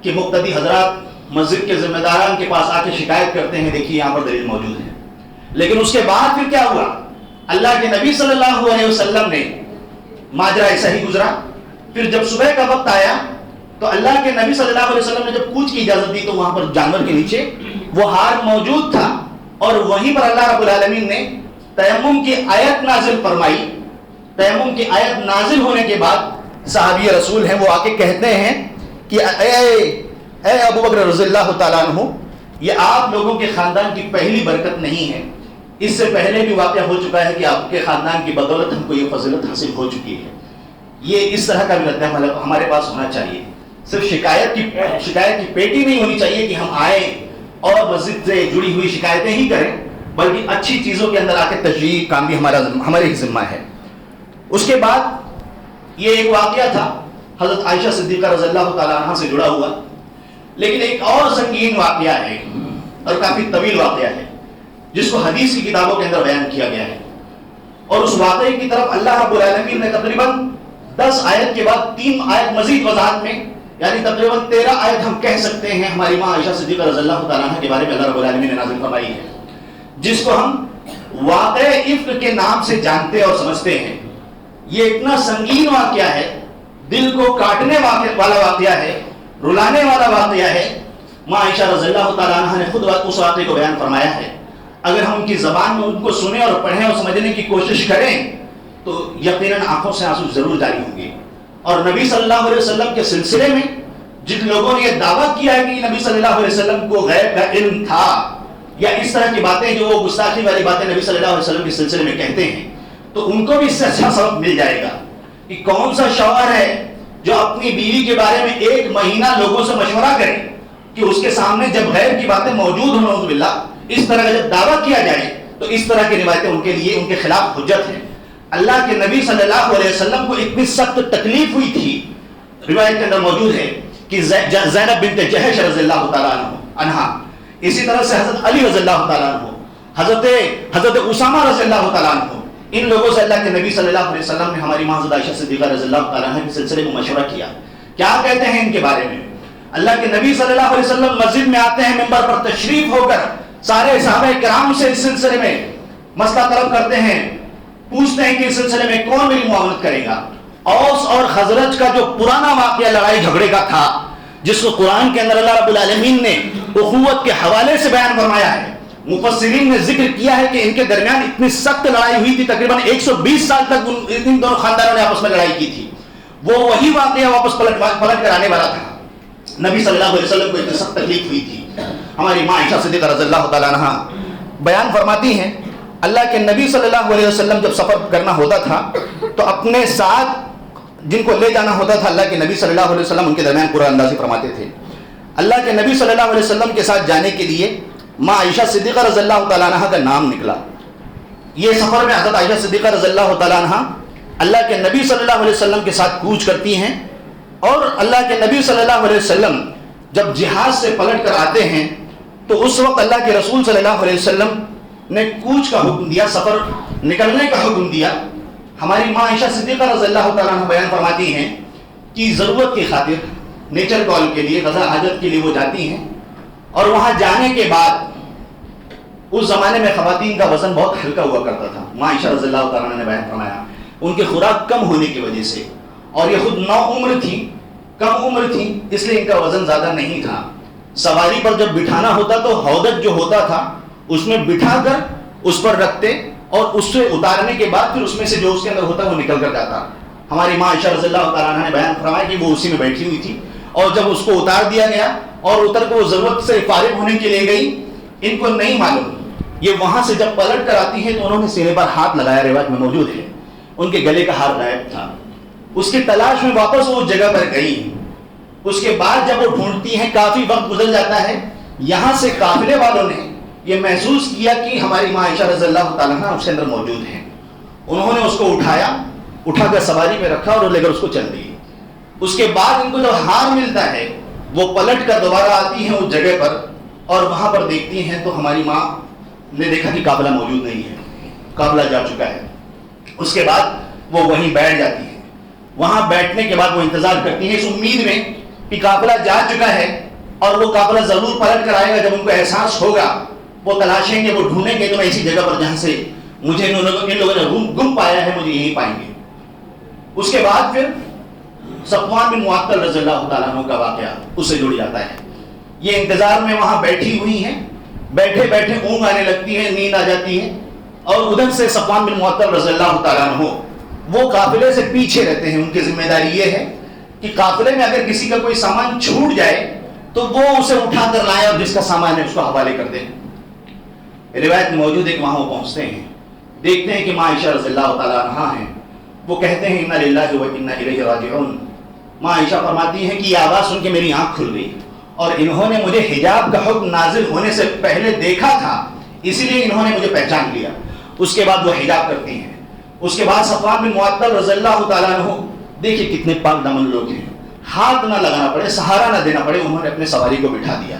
کہ مقتدی حضرات مسجد کے ذمہ داران کے پاس آ کے شکایت کرتے ہیں دیکھیے یہاں پر دلیل موجود ہے، لیکن اس کے بعد پھر کیا ہوا؟ اللہ کے نبی صلی اللہ علیہ وسلم نے ماجرا ایسا ہی گزرا۔ پھر جب صبح کا وقت آیا تو اللہ کے نبی صلی اللہ علیہ وسلم نے جب کوچ کی اجازت دی تو وہاں پر جانور کے نیچے وہ ہار موجود تھا، اور وہیں پر اللہ رب العالمین نے تیمم کی آیت نازل فرمائی۔ تیمم کی آیت نازل ہونے کے بعد صحابی رسول ہیں وہ آ کے کہتے ہیں کہ اے ابو بکر رضی اللہ تعالیٰ عنہ، یہ آپ لوگوں کے خاندان کی پہلی برکت نہیں ہے، اس سے پہلے بھی واقعہ ہو چکا ہے کہ آپ کے خاندان کی بدولت ہم کو یہ فضیلت حاصل ہو چکی ہے۔ یہ اس طرح کا بھی رد عمل ہمارے پاس ہونا چاہیے، صرف شکایت کی پیٹی نہیں ہونی چاہیے کہ ہم آئیں اور مسجد سے جڑی ہوئی شکایتیں ہی کریں، بلکہ اچھی چیزوں کے اندر آ کے تشریح کام بھی ہمارے ہی ذمہ ہے۔ اس کے بعد یہ ایک واقعہ تھا حضرت عائشہ صدیقہ رضی اللہ تعالیٰ عنہ سے جڑا ہوا، لیکن ایک اور سنگین واقعہ ہے اور کافی طویل واقعہ ہے جس کو حدیث کی کتابوں کے اندر بیان کیا گیا ہے، اور اس واقعے کی طرف اللہ رب العالمین نے تقریباً 10 آیت کے بعد 3 آیت مزید وضاحت میں، یعنی تقریباً 13 آیت ہم کہہ سکتے ہیں ہماری ماں عائشہ صدیقہ رضی اللہ تعالیٰ عنہ کے بارے میں اللہ رب العالمین نے نازل فرمائی ہے، جس کو ہم واقعہ افک کے نام سے جانتے اور سمجھتے ہیں۔ یہ اتنا سنگین واقعہ ہے، دل کو کاٹنے والا واقعہ ہے، رلانے والا واقعہ ہے۔ ماں عائشہ رضی اللہ تعالیٰ عنہ نے خود اس واقعے کو بیان فرمایا ہے۔ اگر ہم ان کی زبان میں ان کو سنیں اور پڑھیں اور سمجھنے کی کوشش کریں تو یقیناً آنکھوں سے آنسو ضرور جاری ہوں گے۔ اور نبی صلی اللہ علیہ وسلم کے سلسلے میں جن لوگوں نے یہ دعویٰ کیا ہے کہ نبی صلی اللہ علیہ وسلم کو غیب کا علم تھا، یا اس طرح کی باتیں جو وہ گستاخی والی باتیں نبی صلی اللہ علیہ وسلم کے سلسلے میں کہتے ہیں، تو ان کو بھی اس سے اچھا سبق مل جائے گا کہ کون سا شوہر ہے جو اپنی بیوی کے بارے میں 1 مہینہ لوگوں سے مشورہ کرے کہ اس کے سامنے جب غیب کی باتیں موجود ہوں، نعوذ باللہ، اس طرح کا جب دعویٰ کیا جائے تو اس طرح کی روایتیں ان کے لیے ان کے خلاف حجت ہے۔ اللہ کے نبی صلی اللہ علیہ وسلم کو اتنی سخت تکلیف ہوئی تھی، روایت کے اندر موجود ہے کہ زینب بنت جہش رضی اللہ تعالیٰ عنہ، اسی طرح سے حضرت علی رضی اللہ تعالیٰ عنہ، حضرت اسامہ رضی اللہ تعالیٰ عنہ، ان لوگوں سے اللہ کے نبی صلی اللہ علیہ وسلم نے ہماری ماں حضرت عائشہ صدیقہ رضی اللہ تعالیٰ عنہ کے سلسلے میں مشورہ کیا۔ کیا کہتے ہیں ان کے بارے میں؟ اللہ کے نبی صلی اللہ علیہ وسلم مسجد میں آتے ہیں، منبر پر تشریف ہو کر سارے صحابہ کرام سے اس سلسلے میں مسئلہ طلب کرتے ہیں، پوچھتے ہیں کہ اس سلسلے میں کون میری معاونت کرے گا۔ اوس اور خزرج کا جو پرانا واقعہ لڑائی جھگڑے کا تھا، جس کو قرآن کے اندر اللہ رب العالمین نے اخوت کے حوالے سے بیان فرمایا ہے. مفسرین نے ذکر کیا ہے کہ ان کے درمیان اتنی سخت لڑائی ہوئی تھی, تقریباً 120 سال تک ان دونوں خاندانوں نے آپس میں لڑائی کی تھی. وہ وہی واقعہ واپس پلٹ کر آنے والا تھا. نبی صلی اللہ علیہ وسلم کو اتنی سخت تکلیف ہوئی تھی. ہماری ماں عائشہ صدیقہ رضی اللہ تعالیٰ عنہا بیان فرماتی ہیں, اللہ کے نبی صلی اللہ علیہ وسلم جب سفر کرنا ہوتا تھا تو اپنے ساتھ جن کو لے جانا ہوتا تھا, اللہ کے نبی صلی اللہ علیہ وسلم ان کے درمیان قرآن اندازی فرماتے تھے. اللہ کے نبی صلی اللہ علیہ وسلم کے ساتھ جانے کے لیے ماں عائشہ صدیقہ رضی اللہ تعالیٰ عنہ کا نام نکلا. یہ سفر میں حضرت عائشہ صدیقہ رضی اللہ تعالیٰ عنہ اللہ کے نبی صلی اللہ علیہ وسلم کے ساتھ کوچ کرتی ہیں, اور اللہ کے نبی صلی اللہ علیہ وسلم جب جہاز سے پلٹ کر آتے ہیں تو اس وقت اللہ کے رسول صلی اللہ علیہ وسلم نے کوچ کا حکم دیا, سفر نکلنے کا حکم دیا. ہماری ماں عائشہ صدیقہ رضی اللہ تعالیٰ عنہ بیان فرماتی ہیں کہ ضرورت کی خاطر نیچر کال کے لیے, غزہ حاجت کے لیے وہ جاتی ہیں, اور وہاں جانے کے بعد اس زمانے میں خواتین کا وزن بہت ہلکا ہوا کرتا تھا. ماں عائشہ رضی اللہ تعالیٰ عنہ نے بیان فرمایا ان کی خوراک کم ہونے کی وجہ سے, اور یہ خود نو عمر تھی, کم عمر تھی, اس لیے ان کا وزن زیادہ نہیں تھا. سواری پر جب بٹھانا ہوتا تو ہودج جو ہوتا تھا اس میں بٹھا کر اس پر رکھتے, اور اس سے اتارنے کے بعد پھر اس میں سے جو اس کے اندر ہوتا وہ نکل کر جاتا. ہماری ماں عائشہ رضی اللہ تعالیٰ عنہ نے بیان فرمایا کہ وہ اسی میں بیٹھی ہوئی تھی, اور جب اس کو اتار دیا گیا اور اتر کے وہ ضرورت سے فارغ ہونے کے لیے گئی, ان کو نہیں معلوم. یہ وہاں سے جب پلٹ کر آتی ہے تو انہوں نے سینے پر ہاتھ لگایا, روایت میں موجود ہے, ان کے گلے کا ہار غائب تھا. اس کی تلاش میں واپس وہ جگہ پر گئی. اس کے بعد جب وہ ڈھونڈتی ہیں کافی وقت گزر جاتا ہے, یہاں سے قافلے والوں نے یہ محسوس کیا کہ ہماری ماں عائشہ رضی اللہ تعالیٰ عنہ اس کے اندر موجود ہیں. انہوں نے اس کو اٹھایا, اٹھا کر سواری پہ رکھا اور لے کر اس کو چل دی. اس کے بعد ان کو جب ہار ملتا ہے وہ پلٹ کر دوبارہ آتی ہیں اس جگہ پر, اور وہاں پر دیکھتی ہیں تو ہماری ماں نے دیکھا کہ قافلہ موجود نہیں ہے, قافلہ جا چکا ہے. اس کے بعد وہ وہیں بیٹھ جاتی ہے. وہاں بیٹھنے کے بعد وہ انتظار کرتی ہیں اس امید میں کہ قافلہ جا چکا ہے اور وہ قافلہ ضرور پلٹ کر آئے گا. جب ان کو احساس ہوگا وہ تلاشیں گے, وہ ڈھونڈیں گے تو میں اسی جگہ پر جہاں سے مجھے ان لوگوں نے گم پایا ہے مجھے یہیں پائیں گے. اس کے بعد پھر صفوان بن معطل رضی اللہ تعالیٰ عنہ کا واقعہ اس سے جڑ جاتا ہے. یہ انتظار میں وہاں بیٹھی ہوئی ہیں, بیٹھے بیٹھے اونگ آنے لگتی ہے, نیند آ جاتی ہے, اور ادھر سے صفوان بن معطل رضی اللہ تعالیٰ عنہ وہ قافلے سے پیچھے رہتے ہیں. ان کی ذمہ داری یہ ہے کہ قافلے میں اگر کسی کا کوئی سامان چھوٹ جائے تو وہ اسے اٹھا کر لائیں اور جس کا سامان ہے اس کو حوالے کر دیں. روایت میں موجود ہے کہ وہاں وہ پہنچتے ہیں, دیکھتے ہیں کہ ماں عائشہ رضی اللہ تعالیٰ عنہا ہیں. وہ کہتے ہیں انا للہ و انا الیہ راجعون. ماں عائشہ فرماتی ہیں کہ یہ آواز سن کے میری آنکھ کھل گئی, اور انہوں نے مجھے حجاب کا حکم نازل ہونے سے پہلے دیکھا تھا, اسی لیے انہوں نے مجھے پہچان لیا. اس کے بعد وہ حجاب کرتی ہیں. اس کے بعد صفوان بن معطل رضی اللہ تعالیٰ عنہ, دیکھیں کتنے پاک دامن لوگ ہیں, ہاتھ نہ لگانا پڑے, سہارا نہ دینا پڑے, انہوں نے اپنے سواری کو بٹھا دیا.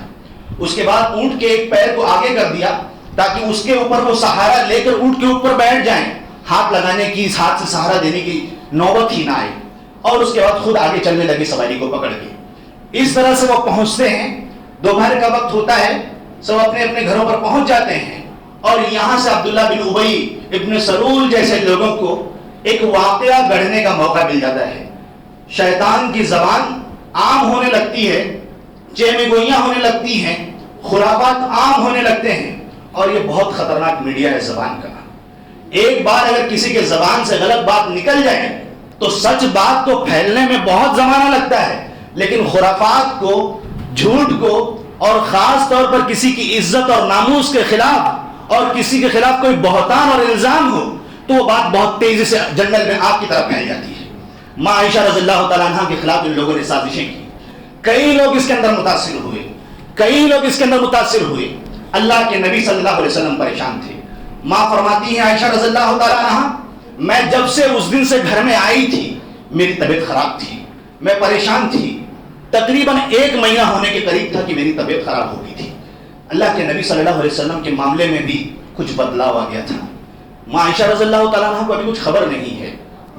اس کے بعد اونٹ کے ایک پیر کو آگے کر دیا تاکہ اس کے اوپر وہ سہارا لے کر اونٹ کے اوپر بیٹھ جائیں, ہاتھ لگانے کی, اس ہاتھ سے سہارا دینے کی نوبت ہی نہ آئے. اور اس کے بعد خود آگے چلنے لگے سواری کو پکڑ کے. اس طرح سے وہ پہنچتے ہیں, دوپہر کا وقت ہوتا ہے, سب اپنے اپنے گھروں پر پہنچ جاتے ہیں. اور یہاں سے عبداللہ بن ابی ابن سلول جیسے لوگوں کو ایک واقعہ گڑھنے کا موقع مل جاتا ہے. شیطان کی زبان عام ہونے لگتی ہے, چہمے گوئیاں ہونے لگتی ہیں, خرافات عام ہونے لگتے ہیں, اور یہ بہت خطرناک میڈیا ہے زبان کا. ایک بار اگر کسی کے زبان سے غلط بات نکل جائے تو سچ بات کو پھیلنے میں بہت زمانہ لگتا ہے, لیکن خرافات کو, جھوٹ کو, اور خاص طور پر کسی کی عزت اور ناموس کے خلاف اور کسی کے خلاف کوئی بہتان اور الزام ہو تو وہ بات بہت تیزی سے جنگل میں آگ کی طرف پھیل جاتی ہے. ماں عائشہ رضی اللہ تعالیٰ عنہ کے خلاف ان لوگوں نے سازشیں کی. کئی لوگ اس کے اندر متاثر ہوئے, کئی لوگ اس کے اندر متاثر ہوئے. اللہ کے نبی صلی اللہ علیہ وسلم پریشان تھے. ماں فرماتی ہیں عائشہ رضی اللہ تعالیٰ عنہ, میں جب سے اس دن سے گھر میں آئی تھی میری طبیعت خراب تھی, میں پریشان تھی. تقریباً 1 مہینہ ہونے کے قریب تھا کہ میری طبیعت خراب ہو گئی تھی. اللہ کے نبی صلی اللہ علیہ وسلم کے معاملے میں بھی کچھ بدلاؤ آ گیا تھا. ماں عائشہ رضی اللہ تعالیٰ عنہ کو ابھی کچھ خبر نہیں ہے.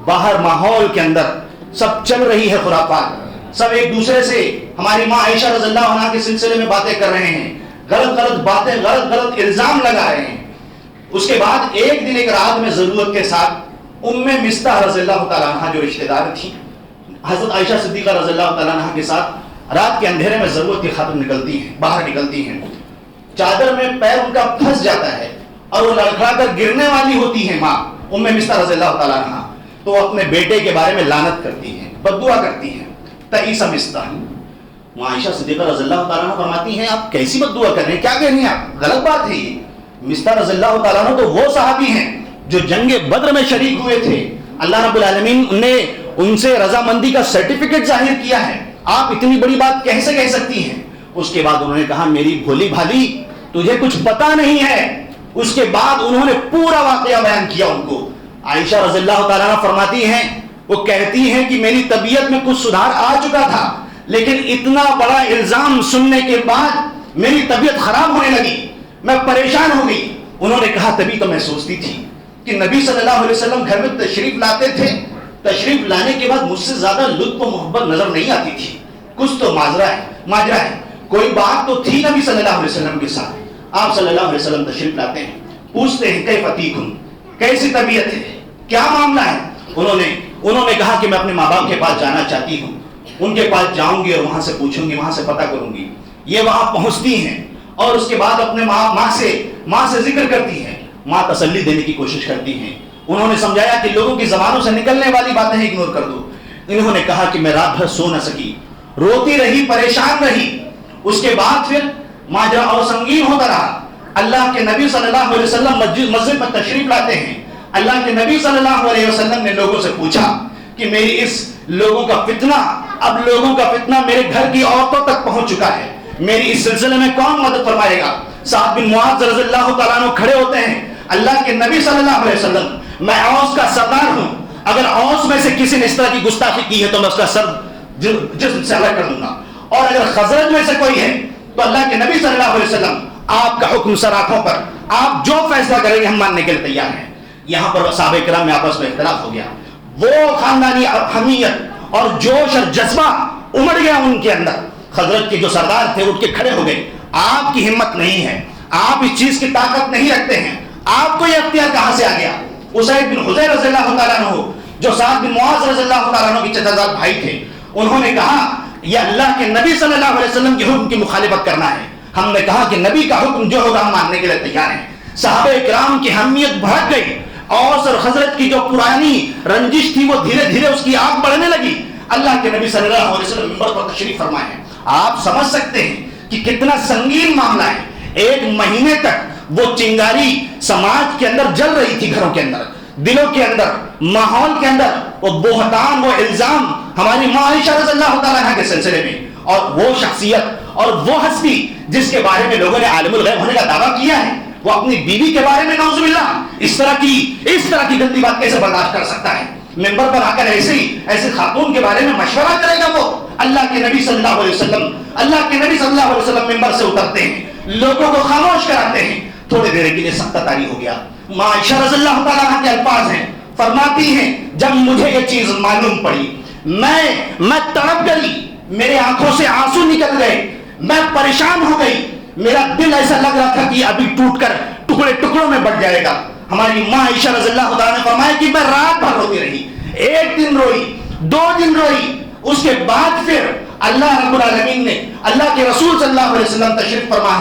باہر ماحول کے اندر سب چل رہی ہے خرافات, سب ایک دوسرے سے ہماری ماں عائشہ رضی اللہ عنہ کے سلسلے میں باتیں کر رہے ہیں, غلط غلط باتیں, غلط غلط الزام لگا رہے ہیں. اس کے بعد ایک دن ایک رات میں ضرورت کے ساتھ ام مستح رضی اللہ تعالیٰ عنہ جو رشتہ دار تھی حضرت عائشہ صدیقہ رضی اللہ تعالیٰ عنہ کے ساتھ رات کے اندھیرے میں ضرورت کی خاطر نکلتی ہیں، باہر نکلتی ہیں، چادر میں پیر ان کا پھنس جاتا ہے اور وہ لڑکھڑا کر گرنے والی ہوتی ہیں ماں ام مستح رضی اللہ تعالیٰ عنہ، تو وہ اپنے بیٹے کے بارے میں لعنت کرتی ہیں، بد دعا کرتی ہیں، تعیس مستح۔ عائشہ صدیقہ رضی اللہ تعالیٰ عنہ فرماتی ہیں آپ کیسی بد دعا کر رہے ہیں، کیا کہہ رہی ہیں آپ، غلط بات ہے یہ۔ مستح رضی اللہ تعالیٰ عنہ تو وہ صحابی ہیں جو جنگ بدر میں شریک ہوئے تھے، اللہ رب العالمین نے ان سے رضامندی کا سرٹیفکیٹ ظاہر کیا ہے، آپ اتنی بڑی بات کیسے کہہ سکتی ہیں؟ اس کے بعد انہوں نے کہا میری بھولی بھالی تجھے کچھ پتا نہیں ہے۔ اس کے بعد انہوں نے پورا واقعہ بیان کیا ان کو۔ عائشہ رضی اللہ تعالیٰ عنہ فرماتی ہیں، وہ کہتی ہیں کہ میری طبیعت میں کچھ سدھار آ چکا تھا، لیکن اتنا بڑا الزام سننے کے بعد میری طبیعت خراب ہونے لگی، میں پریشان ہو گئی۔ انہوں نے کہا تبھی تو میں سوچتی تھی کہ نبی صلی اللہ علیہ وسلم گھر میں تشریف لاتے تھے، تشریف لانے کے بعد مجھ سے زیادہ لطف و محبت نظر نہیں آتی تھی، کچھ تو ماجرا ہے، کوئی بات تو تھی نبی صلی اللہ علیہ وسلم کے ساتھ۔ آپ صلی اللہ علیہ وسلم تشریف لاتے ہیں، پوچھتے ہیں کیف تیکم، کیسی طبیعت ہے، کیا معاملہ ہے؟ انہوں نے کہا کہ میں اپنے ماں باپ کے پاس جانا چاہتی ہوں، ان کے پاس جاؤں گی اور وہاں سے پوچھوں گی، وہاں سے پتہ کروں گی۔ یہ وہاں پہنچتی ہیں اور اس کے بعد اپنے ماں سے ذکر کرتی ہیں، ماں تسلی دینے کی کوشش کرتی ہیں۔ انہوں نے سمجھایا کہ لوگوں کی زبانوں سے نکلنے والی باتیں اگنور کر دو۔ انہوں نے کہا کہ میں رات بھر سو نہ سکی، روتی رہی، پریشان رہی۔ اس کے بعد پھر ماجرا اور سنگین ہوتا رہا۔ اللہ کے نبی صلی اللہ علیہ وسلم مسجد میں تشریف لاتے ہیں۔ اللہ کے نبی صلی اللہ علیہ وسلم نے لوگوں سے پوچھا کہ میری اس لوگوں کا فتنہ میرے گھر کی عورتوں تک پہنچ چکا ہے، میری اس سلسلے میں کون مدد فرمائے گا؟ سعد بن معاذ رضی اللہ تعالیٰ عنہ کھڑے ہوتے ہیں، اللہ کے نبی صلی اللہ علیہ وسلم میں اوس کا سردار ہوں، اگر اوس میں سے کسی نے اس طرح کی گستاخی کی ہے تو میں اس کا سر جسم سے الگ کر دوں گا، اور اگر خزرج میں سے کوئی ہے تو اللہ کے نبی صلی اللہ علیہ وسلم آپ کا حکم سر آنکھوں پر، آپ جو فیصلہ کریں گے ہم ماننے کے لیے تیار ہیں۔ یہاں پر صحابہ کرام میں آپس میں اختلاف ہو گیا، وہ خاندانی حمیت اور جوش اور جذبہ امڑ گیا ان کے اندر۔ خزرج کے جو سردار تھے اٹھ کے کھڑے ہو گئے، آپ کی ہمت نہیں ہے، آپ اس چیز کی طاقت نہیں رکھتے ہیں، آپ کو یہ اختیار کہاں سے آ گیا؟ اسید بن حضیر رضی اللہ تعالیٰ عنہ جو سعد بن معاذ رضی اللہ تعالیٰ عنہ کی چچا زاد بھائی تھے، انہوں نے کہا یہ اللہ کے نبی صلی اللہ علیہ وسلم کے حکم کی مخالفت کرنا ہے۔ ہم نے کہا کہ نبی کا حکم جو ہوگا ہم ماننے کے لیے تیار ہیں۔ صحابہ کرام کی حمیت بھڑک گئی، اوس اور خزرج کی جو پرانی رنجش تھی وہ دھیرے دھیرے اس کی آگ بڑھنے لگی۔ اللہ کے نبی صلی اللہ علیہ وسلم منبر پر تشریف فرمائے ہیں۔ آپ سمجھ سکتے ہیں کہ کتنا سنگین معاملہ ہے۔ ایک مہینے تک وہ چنگاری سماج کے اندر جل رہی تھی، گھروں کے اندر، دلوں کے اندر، ماحول کے اندر، وہ بہتان، وہ الزام ہماری ماں عائشہ رضی اللہ تعالیٰ عنہ کے سلسلے میں، اور وہ شخصیت اور وہ ہستی جس کے بارے میں لوگوں نے عالم الغیب ہونے کا دعویٰ کیا ہے، وہ اپنی بیوی کے بارے میں نعوذ باللہ اس طرح کی گندی بات کیسے برداشت کر سکتا ہے؟ ممبر پر آ کر ایسی خاتون کے بارے میں مشورہ کرے گا وہ؟ اللہ کے نبی صلی اللہ علیہ وسلم ممبر سے اترتے ہیں، لوگوں کو خاموش کراتے ہیں۔ تھوڑی دیر کے لیے سخت طاری ہو گیا۔ ماں عائشہ رضی اللہ تعالیٰ عنہ کے الفاظ ہیں، فرماتی ہیں جب مجھے یہ چیز معلوم پڑی میں تڑپ گئی، میرے آنکھوں سے آنسو نکل گئے، میں پریشان ہو گئی، میرا دل ایسا لگ رہا تھا کہ ابھی ٹوٹ کر ٹکڑوں میں بٹ جائے گا۔ ہماری ماں عائشہ رضی اللہ تعالیٰ نے فرمایا کہ میں رات بھر روتی رہی، 1 دن روئی، 2 دن روئی۔ اس کے بعد پھر اللہ رب العالمین نے اللہ کے رسول صلی اللہ علیہ وسلم تشریف فرما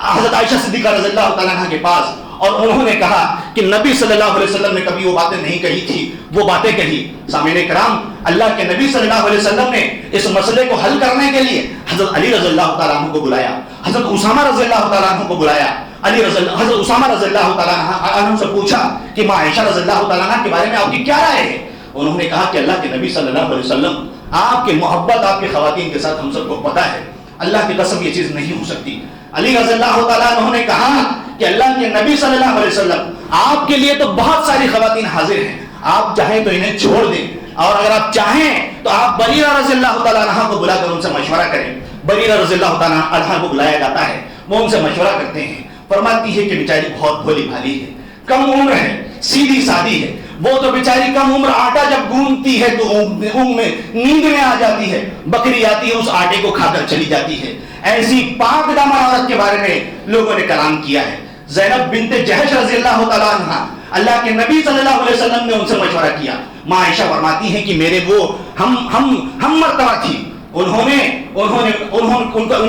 حضرت عائشہ صدیقہ رضی اللہ تعالیٰ عنہ کے پاس، اور انہوں نے کہا کہ نبی صلی اللہ علیہ وسلم نے کبھی وہ باتیں نہیں کہی تھی، وہ باتیں کہی۔ سامعین کرام، اللہ کے نبی صلی اللہ علیہ وسلم نے اس مسئلے کو حل کرنے کے لیے حضرت علی رضی اللہ تعالیٰ عنہ کو بلایا، حضرت اسامہ رضی اللہ تعالیٰ عنہ کو بلایا۔ حضرت اسامہ رضی اللہ تعالیٰ عنہ سے پوچھا کہ ماں عائشہ رضی اللہ تعالیٰ عنہ کے بارے میں آپ کی کیا رائے ہے؟ انہوں نے کہا کہ اللہ کے نبی صلی اللہ علیہ وسلم، آپ کی محبت آپ کی خواتین کے ساتھ ہم سب کو پتہ ہے، اللہ کی قسم یہ چیز نہیں ہو سکتی۔ علی رضی اللہ تعالیٰ عنہ نے کہا کہ اللہ کے نبی صلی اللہ علیہ وسلم، آپ کے لیے تو بہت ساری خواتین حاضر ہیں، آپ چاہیں تو انہیں چھوڑ دیں، اور اگر آپ چاہیں تو آپ بریرہ رضی اللہ تعالیٰ عنہ کو بلا کر ان سے مشورہ کریں۔ بریرہ رضی اللہ تعالیٰ عنہ کو بلایا جاتا ہے، وہ ان سے مشورہ کرتے ہیں۔ فرماتی ہے کہ بیچاری بہت بھولی بھالی ہے، کم عمر ہے، سیدھی سادی ہے، وہ تو بیچاری کم عمر آٹا جب گوندتی ہے تو اونگ میں نیند میں آ جاتی ہے، بکری آتی ہے اس آٹے کو کھا کر چلی جاتی ہے۔ ایسی پاک دامن عورت کے بارے میں لوگوں نے کلام کیا ہے۔ زینب بنت جہش رضی اللہ تعالیٰ عنہ، اللہ کے نبی صلی اللہ علیہ وسلم نے ان سے مشورہ کیا۔ ماں عائشہ فرماتی ہیں کہ میرے وہ ہم مرتبہ تھی، ان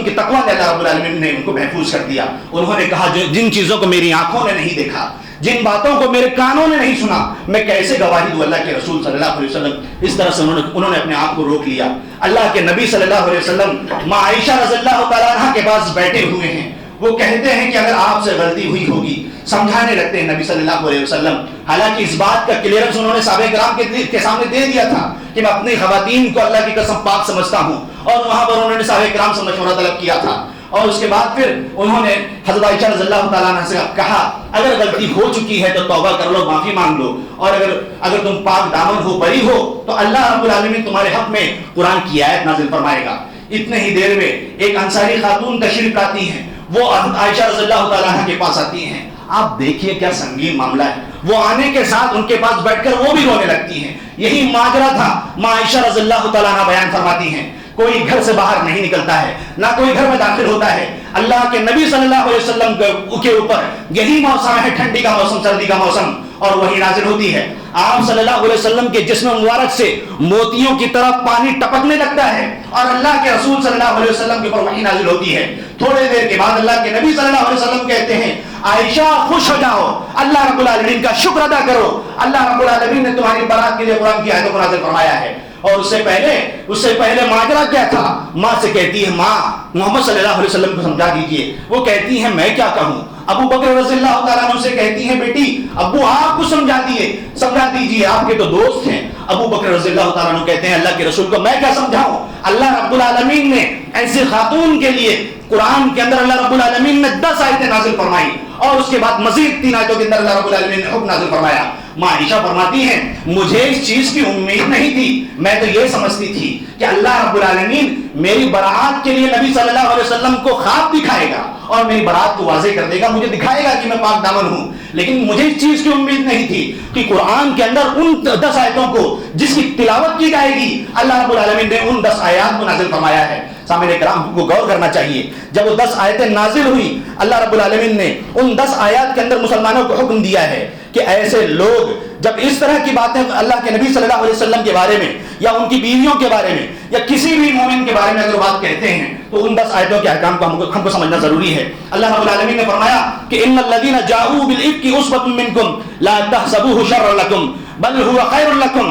کی تقوی نے اللہ رب العالمین نے ان کو محفوظ کر دیا. انہوں نے کہا جن چیزوں کو میری آنکھوں نے نہیں دیکھا, جن باتوں کو میرے کانوں نے نہیں سنا, میں کیسے گواہی دوں اللہ کے رسول صلی اللہ علیہ وسلم. اس طرح سے انہوں نے اپنے آپ کو روک لیا. اللہ کے نبی صلی اللہ علیہ وسلم ماں عائشہ رضی اللہ تعالیٰ عنہ کے پاس بیٹھے ہوئے ہیں. وہ کہتے ہیں کہ اگر آپ سے غلطی ہوئی ہوگی, سمجھانے لگتے ہیں نبی صلی اللہ علیہ وسلم. حالانکہ اس بات کا کلیئرنس انہوں نے صحابہ کرام کے سامنے دے دیا تھا کہ میں اپنی خواتین کو اللہ کی قسم پاک سمجھتا ہوں, اور وہاں پر انہوں نے صحابہ کرام سے مشورہ طلب کیا تھا. اور اس کے بعد پھر انہوں نے حضرت عائشہ رضی اللہ تعالیٰ عنہ سے کہا اگر غلطی ہو چکی ہے تو توبہ کر لو, معافی مانگ لو, اور اگر تم پاک دامن ہو, بری ہو, تو اللہ رب العالمین تمہارے حق میں قرآن کی آیت نازل فرمائے گا. اتنے ہی دیر میں ایک انصاری خاتون تشریف لاتی ہیں. وہ حضرت عائشہ رضی اللہ تعالیٰ عنہ کے پاس آتی ہیں. آپ دیکھیے کیا سنگین معاملہ ہے. وہ آنے کے ساتھ ان کے پاس بیٹھ کر وہ بھی رونے لگتی ہیں. یہی ماجرا تھا. ماں عائشہ رضی اللہ تعالیٰ عنہ بیان فرماتی ہیں کوئی گھر سے باہر نہیں نکلتا ہے, نہ کوئی گھر میں داخل ہوتا ہے. اللہ کے نبی صلی اللہ علیہ وسلم کے اوپر یہی موسم ہے, ٹھنڈی کا موسم, سردی کا موسم, اور وہی نازل ہوتی ہے. آپ صلی اللہ علیہ وسلم کے جسم مبارک سے موتیوں کی طرح پانی ٹپکنے لگتا ہے, اور اللہ کے رسول صلی اللہ علیہ وسلم کے اوپر وحی نازل ہوتی ہے. تھوڑے دیر کے بعد اللہ کے نبی صلی اللہ علیہ وسلم کہتے ہیں عائشہ خوش ہو جاؤ, اللہ رب العالمین کا شکر ادا کرو, اللہ رب العالمین نے تمہاری برات کے لیے قرآن کی آیتوں کو نازل فرمایا ہے. اور اس سے پہلے ماجرا کیا تھا؟ ماں سے کہتی ہے ماں محمد صلی اللہ علیہ وسلم کو سمجھا دیجئے. وہ کہتی ہیں میں کیا کہوں. ابو بکر رضی اللہ تعالیٰ عنہ سے کہتی ہیں بیٹی ابو آپ کو سمجھا دیجئے, آپ کے تو دوست ہیں. ابو بکر رضی اللہ تعالیٰ عنہ کہتے ہیں اللہ کے رسول کو میں کیا سمجھاؤں. اللہ رب العالمین نے ایسی خاتون کے لیے قرآن کے اندر اللہ رب العالمین نے 10 آیتیں نازل فرمائی, اور اس کے بعد مزید 3 آیتوں کے اندر اللہ رب العالمین نے حکم نازل فرمایا. ماں عائشہ فرماتی ہیں مجھے اس چیز کی امید نہیں تھی, میں تو یہ سمجھتی تھی کہ اللہ رب العالمین میری برات کے لیے نبی صلی اللہ علیہ وسلم کو خواب دکھائے گا اور میری برات کو واضح کر دے گا, مجھے دکھائے گا کہ میں پاک دامن ہوں. لیکن مجھے اس چیز کی امید نہیں تھی کہ قرآن کے اندر ان 10 آیتوں کو جس کی تلاوت کی جائے گی اللہ رب العالمین نے ان 10 آیات کو نازل فرمایا ہے. سامعین کرام کو غور کرنا چاہیے. جب وہ 10 آیتیں نازل ہوئی, اللہ رب العالمین نے ان 10 آیات کے اندر مسلمانوں کو حکم دیا ہے کہ ایسے لوگ جب اس طرح کی باتیں اللہ کے نبی صلی اللہ علیہ وسلم کے بارے میں یا ان کی بیویوں کے بارے میں یا کسی بھی مومن کے بارے میں اگر بات کہتے ہیں تو ان 10 آیتوں کے احکام کو ہم کو سمجھنا ضروری ہے. اللہ رب العالمین نے فرمایا کہ ان الذين جاءوا بالافك عصبة منكم لا تحسبوه شرا لكم بل هو خير لكم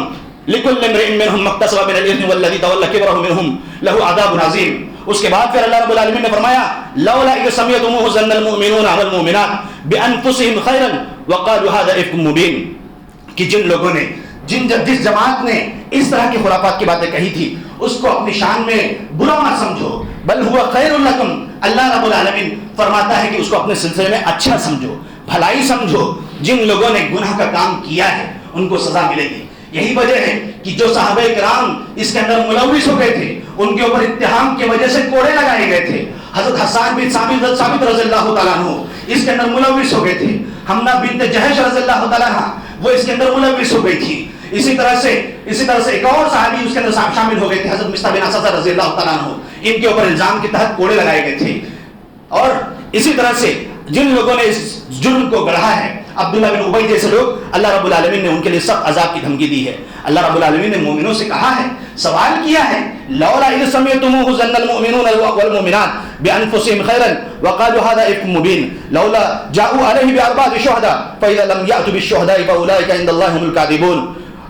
لكل امرئ منهم ما اكتسب من الاثم والذي تولى كبره منهم له عذاب عظيم. اس کے بعد پھر اللہ رب العالمین نے فرمایا لولا اذ سمعتموه ظن المؤمنون والمؤمنات بانفسهم خيرا وقالوا هذا افك مبين. کہ جن لوگوں نے جس جماعت نے اس طرح کی خرافات کی باتیں کہی تھی اس کو اپنی شان میں برا مت سمجھو, بل هو خیر لکم. اللہ رب العالمین فرماتا ہے کہ اس کو اپنے سلسلے میں اچھا سمجھو, بھلائی سمجھو. جن لوگوں نے گناہ کا کام کیا ہے ان کو سزا ملے گی. یہی وجہ ہے کہ جو صحابہ کرام اس کے اندر ملوث ہو گئے تھے ان کے اوپر اتہام کی وجہ سے کوڑے لگائے گئے تھے. حضرت حسان بن ثابت رضی اللہ تعالیٰ عنہ اس کے اندر ملوث ہو گئے تھے. حمنہ بنت جہش رضی اللہ تعالیٰ عنہ وہ اس کے اندر ملوث ہو گئی تھی. اسی طرح سے ایک اور صحابی اس کے اندر شامل ہو گئے تھے حضرت مصطح بن اسد رضی اللہ تعالیٰ عنہ. ان کے اوپر الزام کے تحت کوڑے لگائے گئے تھے. اور اسی طرح سے جن لوگوں نے اس جرم کو گڑھا ہے عبداللہ بن ابی جیسے لوگ, اللہ رب العالمین نے ان کے لیے سخت عذاب کی دھمکی دی ہے. اللہ رب العالمین نے مومنوں سے کہا ہے, سوال کیا ہے لولا اذ سمعتموه ظن المؤمنون والمؤمنات بانفسهم خيرا وقالوا هذا افك مبين لولا جاءوا عليه باربعه شهداء فاذا لم ياتوا بالشهداء فاولئك عند الله هم الكاذبون.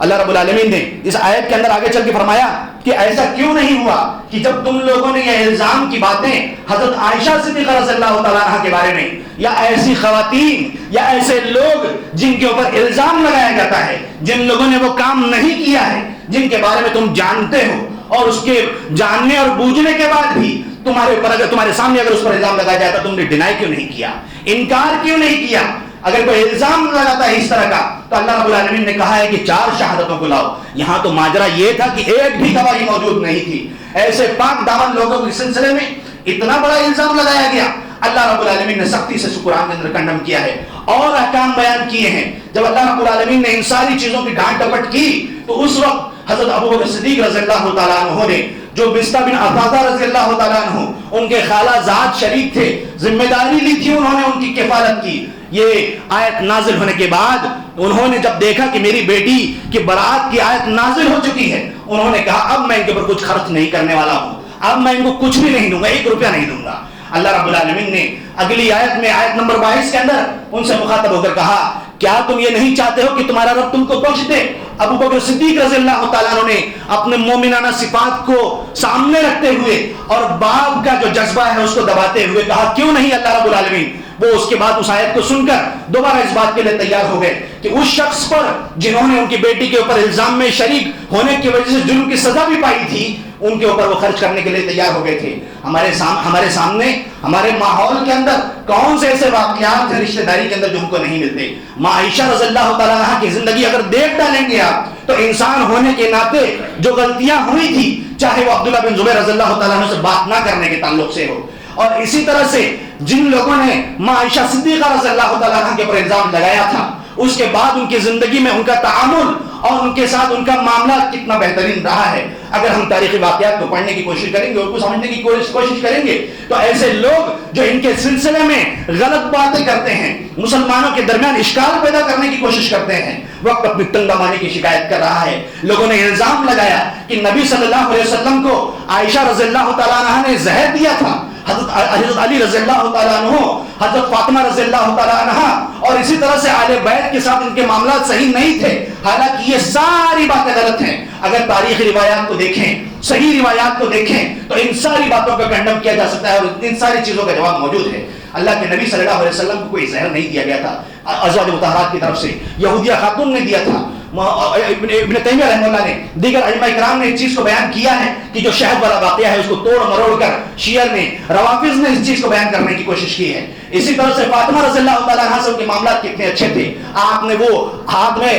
اللہ رب العالمین نے اس آیت کے اندر آگے چل کے فرمایا کہ ایسا کیوں نہیں ہوا کہ جب تم لوگوں نے یہ الزام کی باتیں حضرت عائشہ صدیقہ رضی اللہ تعالیٰ عنہ کے بارے میں یا ایسی خواتین یا ایسے لوگ جن کے اوپر الزام لگایا جاتا ہے, جن لوگوں نے وہ کام نہیں کیا ہے, جن کے بارے میں تم جانتے ہو, اور اس کے جاننے اور بوجھنے کے بعد بھی تمہارے سامنے اگر اس پر الزام لگایا جاتا تم نے ڈینائی کیوں نہیں کیا, انکار کیوں نہیں کیا. اگر کوئی الزام لگاتا ہے اس طرح کا تو اللہ رب العالمین نے کہا ہے کہ 4 شہادتوں کو لاؤ. یہاں تو ماجرا یہ تھا کہ ایک بھی گواہی موجود نہیں تھی. ایسے پاک دامن لوگوں کے سلسلے میں اتنا بڑا الزام لگایا گیا. اللہ رب العالمین نے سختی سے قرآن کے اندر کنڈم کیا ہے اور احکام بیان کیے ہیں. جب اللہ رب العالمین نے ان ساری چیزوں کی ڈانٹ ڈپٹ کی تو اس وقت حضرت ابوبکر صدیق رضی اللہ تعالیٰ عنہ نے جو مصطح بن عفاضہ رضی اللہ تعالیٰ عنہ ان کے خالہ زاد شریک تھے، ذمہ داری لی تھی انہوں نے ان کی کفالت کی. یہ آیت نازل ہونے کے بعد انہوں نے جب دیکھا کہ میری بیٹی کی برات کی آیت نازل ہو چکی ہے، انہوں نے کہا اب میں ان کے اوپر کچھ خرچ نہیں کرنے والا ہوں، اب میں ان کو کچھ بھی نہیں دوں گا، 1 روپیہ نہیں دوں گا. اللہ رب العالمین نے اگلی آیت میں آیت نمبر 22 کے اندر ان سے مخاطب ہو کر کہا کیا تم یہ نہیں چاہتے ہو کہ تمہارا رب تم کو بخش دے؟ ابو بکر صدیق رضی اللہ تعالیٰ عنہ نے اپنے مومنانہ صفات کو سامنے رکھتے ہوئے اور باپ کا جو جذبہ ہے اس کو دباتے ہوئے کہا کیوں نہیں اللہ رب العالمین. وہ اس کے بعد اس آیت کو سن کر دوبارہ اس بات کے لیے تیار ہو گئے کہ اس شخص پر جنہوں نے ان کی بیٹی کے اوپر الزام میں شریک ہونے کی وجہ سے جرم کی سزا بھی پائی تھی، ان کے اوپر وہ خرچ کرنے کے لیے تیار ہو گئے تھے. ہمارے سامنے ہمارے ماحول کے اندر کون سے ایسے واقعات ہیں رشتہ داری کے اندر جو ہم کو نہیں ملتے؟ ماں عائشہ رضی اللہ تعالیٰ عنہا کی زندگی اگر دیکھ ڈالیں گے آپ تو انسان ہونے کے ناطے جو غلطیاں ہوئی تھی، چاہے وہ عبداللہ بن زبیر رضی اللہ تعالیٰ عنہ سے بات نہ کرنے کے تعلق سے ہو، اور اسی طرح سے جن لوگوں نے ماں عائشہ صدیقہ رضی اللہ تعالیٰ عنہ کے اوپر الزام لگایا تھا، اس کے بعد ان کی زندگی میں ان کا تعامل اور ان کے ساتھ ان کا معاملہ کتنا بہترین رہا ہے. اگر ہم تاریخی واقعات کو پڑھنے کی کوشش کریں گے اور کو سمجھنے کی کوشش کریں گے تو ایسے لوگ جو ان کے سلسلے میں غلط باتیں کرتے ہیں، مسلمانوں کے درمیان اشکال پیدا کرنے کی کوشش کرتے ہیں، وقت اپنی تنگامانی کی شکایت کر رہا ہے. لوگوں نے الزام لگایا کہ نبی صلی اللہ علیہ وسلم کو عائشہ رضی اللہ تعالیٰ عنہ نے زہر دیا تھا، حضرت علی رضی اللہ تعالیٰ عنہ، حضرت فاطمہ رضی اللہ تعالیٰ عنہ، اور اسی طرح سے آل بیت کے ساتھ ان کے معاملات صحیح نہیں تھے. حالانکہ یہ ساری باتیں غلط ہیں. اگر تاریخی روایات کو دیکھیں، صحیح روایات کو دیکھیں تو ان ساری باتوں کا کنڈم کیا جا سکتا ہے اور ان ساری چیزوں کا جواب موجود ہے. اللہ کے نبی صلی اللہ علیہ وسلم کو کوئی زہر نہیں دیا گیا تھا ازواج مطہرات کی طرف سے، یہودیہ خاتون نے دیا تھا. ابن تیمیہ رحمہ اللہ نے، دیگر علماء کرام نے اس چیز کو بیان کیا ہے کہ جو شہد والا واقعہ ہے اس کو توڑ مروڑ کر شیعہ نے، روافض نے اس چیز کو بیان کرنے کی کوشش کی ہے. اسی طرح سے فاطمہ رضی اللہ تعالیٰ عنہ سے ان کے معاملات کتنے اچھے تھے. آپ نے وہ ہاتھ میں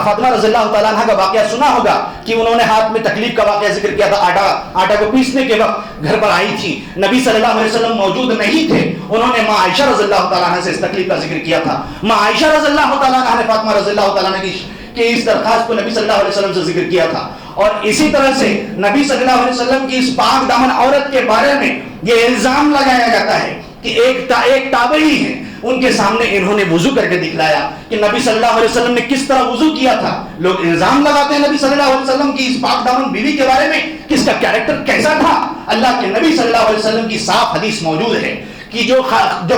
فاطمہ رضی اللہ تعالیٰ عنہ کا واقعہ سنا ہوگا کہ انہوں نے ہاتھ میں تکلیف کا واقعہ ذکر کیا تھا. آٹا کو پیسنے کے وقت گھر پر آئی تھی، نبی صلی اللہ علیہ وسلم موجود نہیں تھے، انہوں نے ماں عائشہ رضی اللہ تعالیٰ عنہ سے اس تکلیف کا ذکر کیا تھا. ماں عائشہ رضی اللہ تعالیٰ عنہ نے فاطمہ رضی اللہ تعالیٰ عنہ کی اس درخواست کو نبی صلی اللہ علیہ وسلم سے ذکر کیا تھا. اور اسی طرح سے نبی صلی اللہ علیہ وسلم کی اس پاک دامن عورت کے بارے میں یہ الزام لگایا جاتا ہے کہ ایک تابعی ہیں، ان کے سامنے انہوں نے وضو کر کے دکھلایا کہ نبی صلی اللہ علیہ وسلم نے کس طرح وضو کیا تھا. لوگ الزام لگاتے ہیں نبی صلی اللہ علیہ وسلم کی اس پاک دامن بیوی کے بارے میں کہ اس کا کیریکٹر کیسا تھا. اللہ کے نبی صلی اللہ علیہ وسلم کی صاف حدیث موجود ہے کہ جو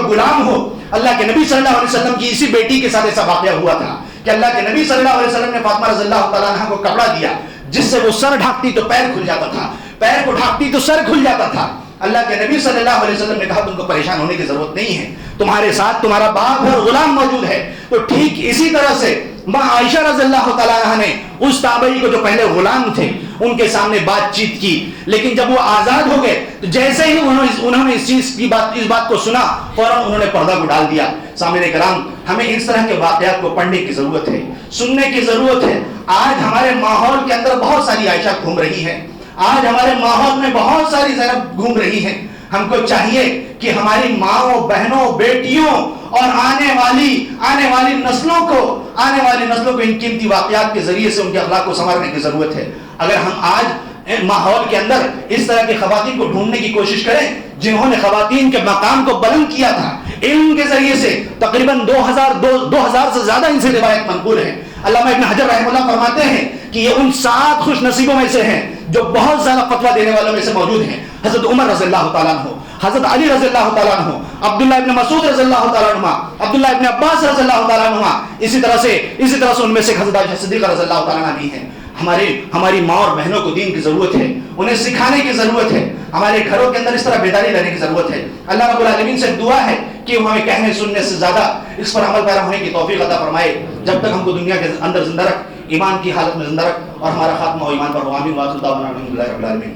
غلام ہو، اللہ کے نبی صلی اللہ علیہ وسلم کی اسی بیٹی کے ساتھ ایسا واقعہ ہوا تھا کہ اللہ کے نبی صلی اللہ علیہ وسلم نے فاطمہ رضی اللہ تعالیٰ عنہ کو کپڑا دیا جس سے وہ سر ڈھانپتی تو پیر کھل جاتا تھا، پیر کو ڈھانپتی تو سر کھل جاتا تھا. اللہ کے نبی صلی اللہ علیہ وسلم نے کہا تم کو پریشان ہونے کی ضرورت نہیں ہے، تمہارے ساتھ تمہارا باپ اور غلام موجود ہے. تو ٹھیک اسی طرح سے ماں عائشہ رضی اللہ تعالیٰ عنہ نے اس تابعی کو جو پہلے غلام تھے ان کے سامنے بات چیت کی، لیکن جب وہ آزاد ہو گئے تو جیسے ہی انہوں نے اس بات کو سنا فوراً انہوں نے پردہ کو ڈال دیا. سامعین کرام، ہمیں اس طرح کے واقعات کو پڑھنے کی ضرورت ہے، سننے کی ضرورت ہے. آج ہمارے ماحول کے اندر بہت ساری عائشہ گھوم رہی ہیں، آج ہمارے ماحول میں بہت ساری زینب گھوم رہی ہیں. ہم کو چاہیے کہ ہماری ماؤں، بہنوں، بیٹیوں اور آنے والی نسلوں کو ان قیمتی واقعات کے ذریعے سے ان کے اخلاق کو سنوارنے کی ضرورت ہے. اگر ہم آج ماحول کے اندر اس طرح کی خواتین کو ڈھونڈنے کی کوشش کریں جنہوں نے خواتین کے مقام کو بلند کیا تھا، علم کے ذریعے سے تقریباً 2000 سے زیادہ ان سے روایت منقول ہے. علامہ ابن حجر رحمہ اللہ فرماتے ہیں کہ یہ ان 7 خوش نصیبوں میں سے ہیں جو بہت زیادہ فتویٰ دینے والوں میں سے موجود ہیں. حضرت عمر رضی اللہ تعالیٰ عنہ، حضرت علی رضی اللہ تعالیٰ عنہ، عبداللہ ابن مسعود رضی اللہ تعالیٰ عنہ، عبداللہ ابن عباس رضی اللہ تعالیٰ عنہ، اسی طرح سے ان میں سے حضرت عائشہ صدیقہ رضی اللہ تعالیٰ عنہ بھی ہیں. ہماری ماں اور بہنوں کو دین کی ضرورت ہے، انہیں سکھانے کی ضرورت ہے. ہمارے گھروں کے اندر اس طرح بیداری لانے کی ضرورت ہے. اللہ رب العالمین سے دعا ہے کہ وہ ہمیں کہنے سننے سے زیادہ اس پر عمل پیرا ہونے کی توفیق عطا فرمائے. جب تک ہم کو دنیا کے اندر زندہ رکھ، ایمان کی حالت میں زندہ رکھ اور ہمارا خاتمہ ہو ایمان پر. آمین. واخر دعوانا الحمدللہ رب العالمین.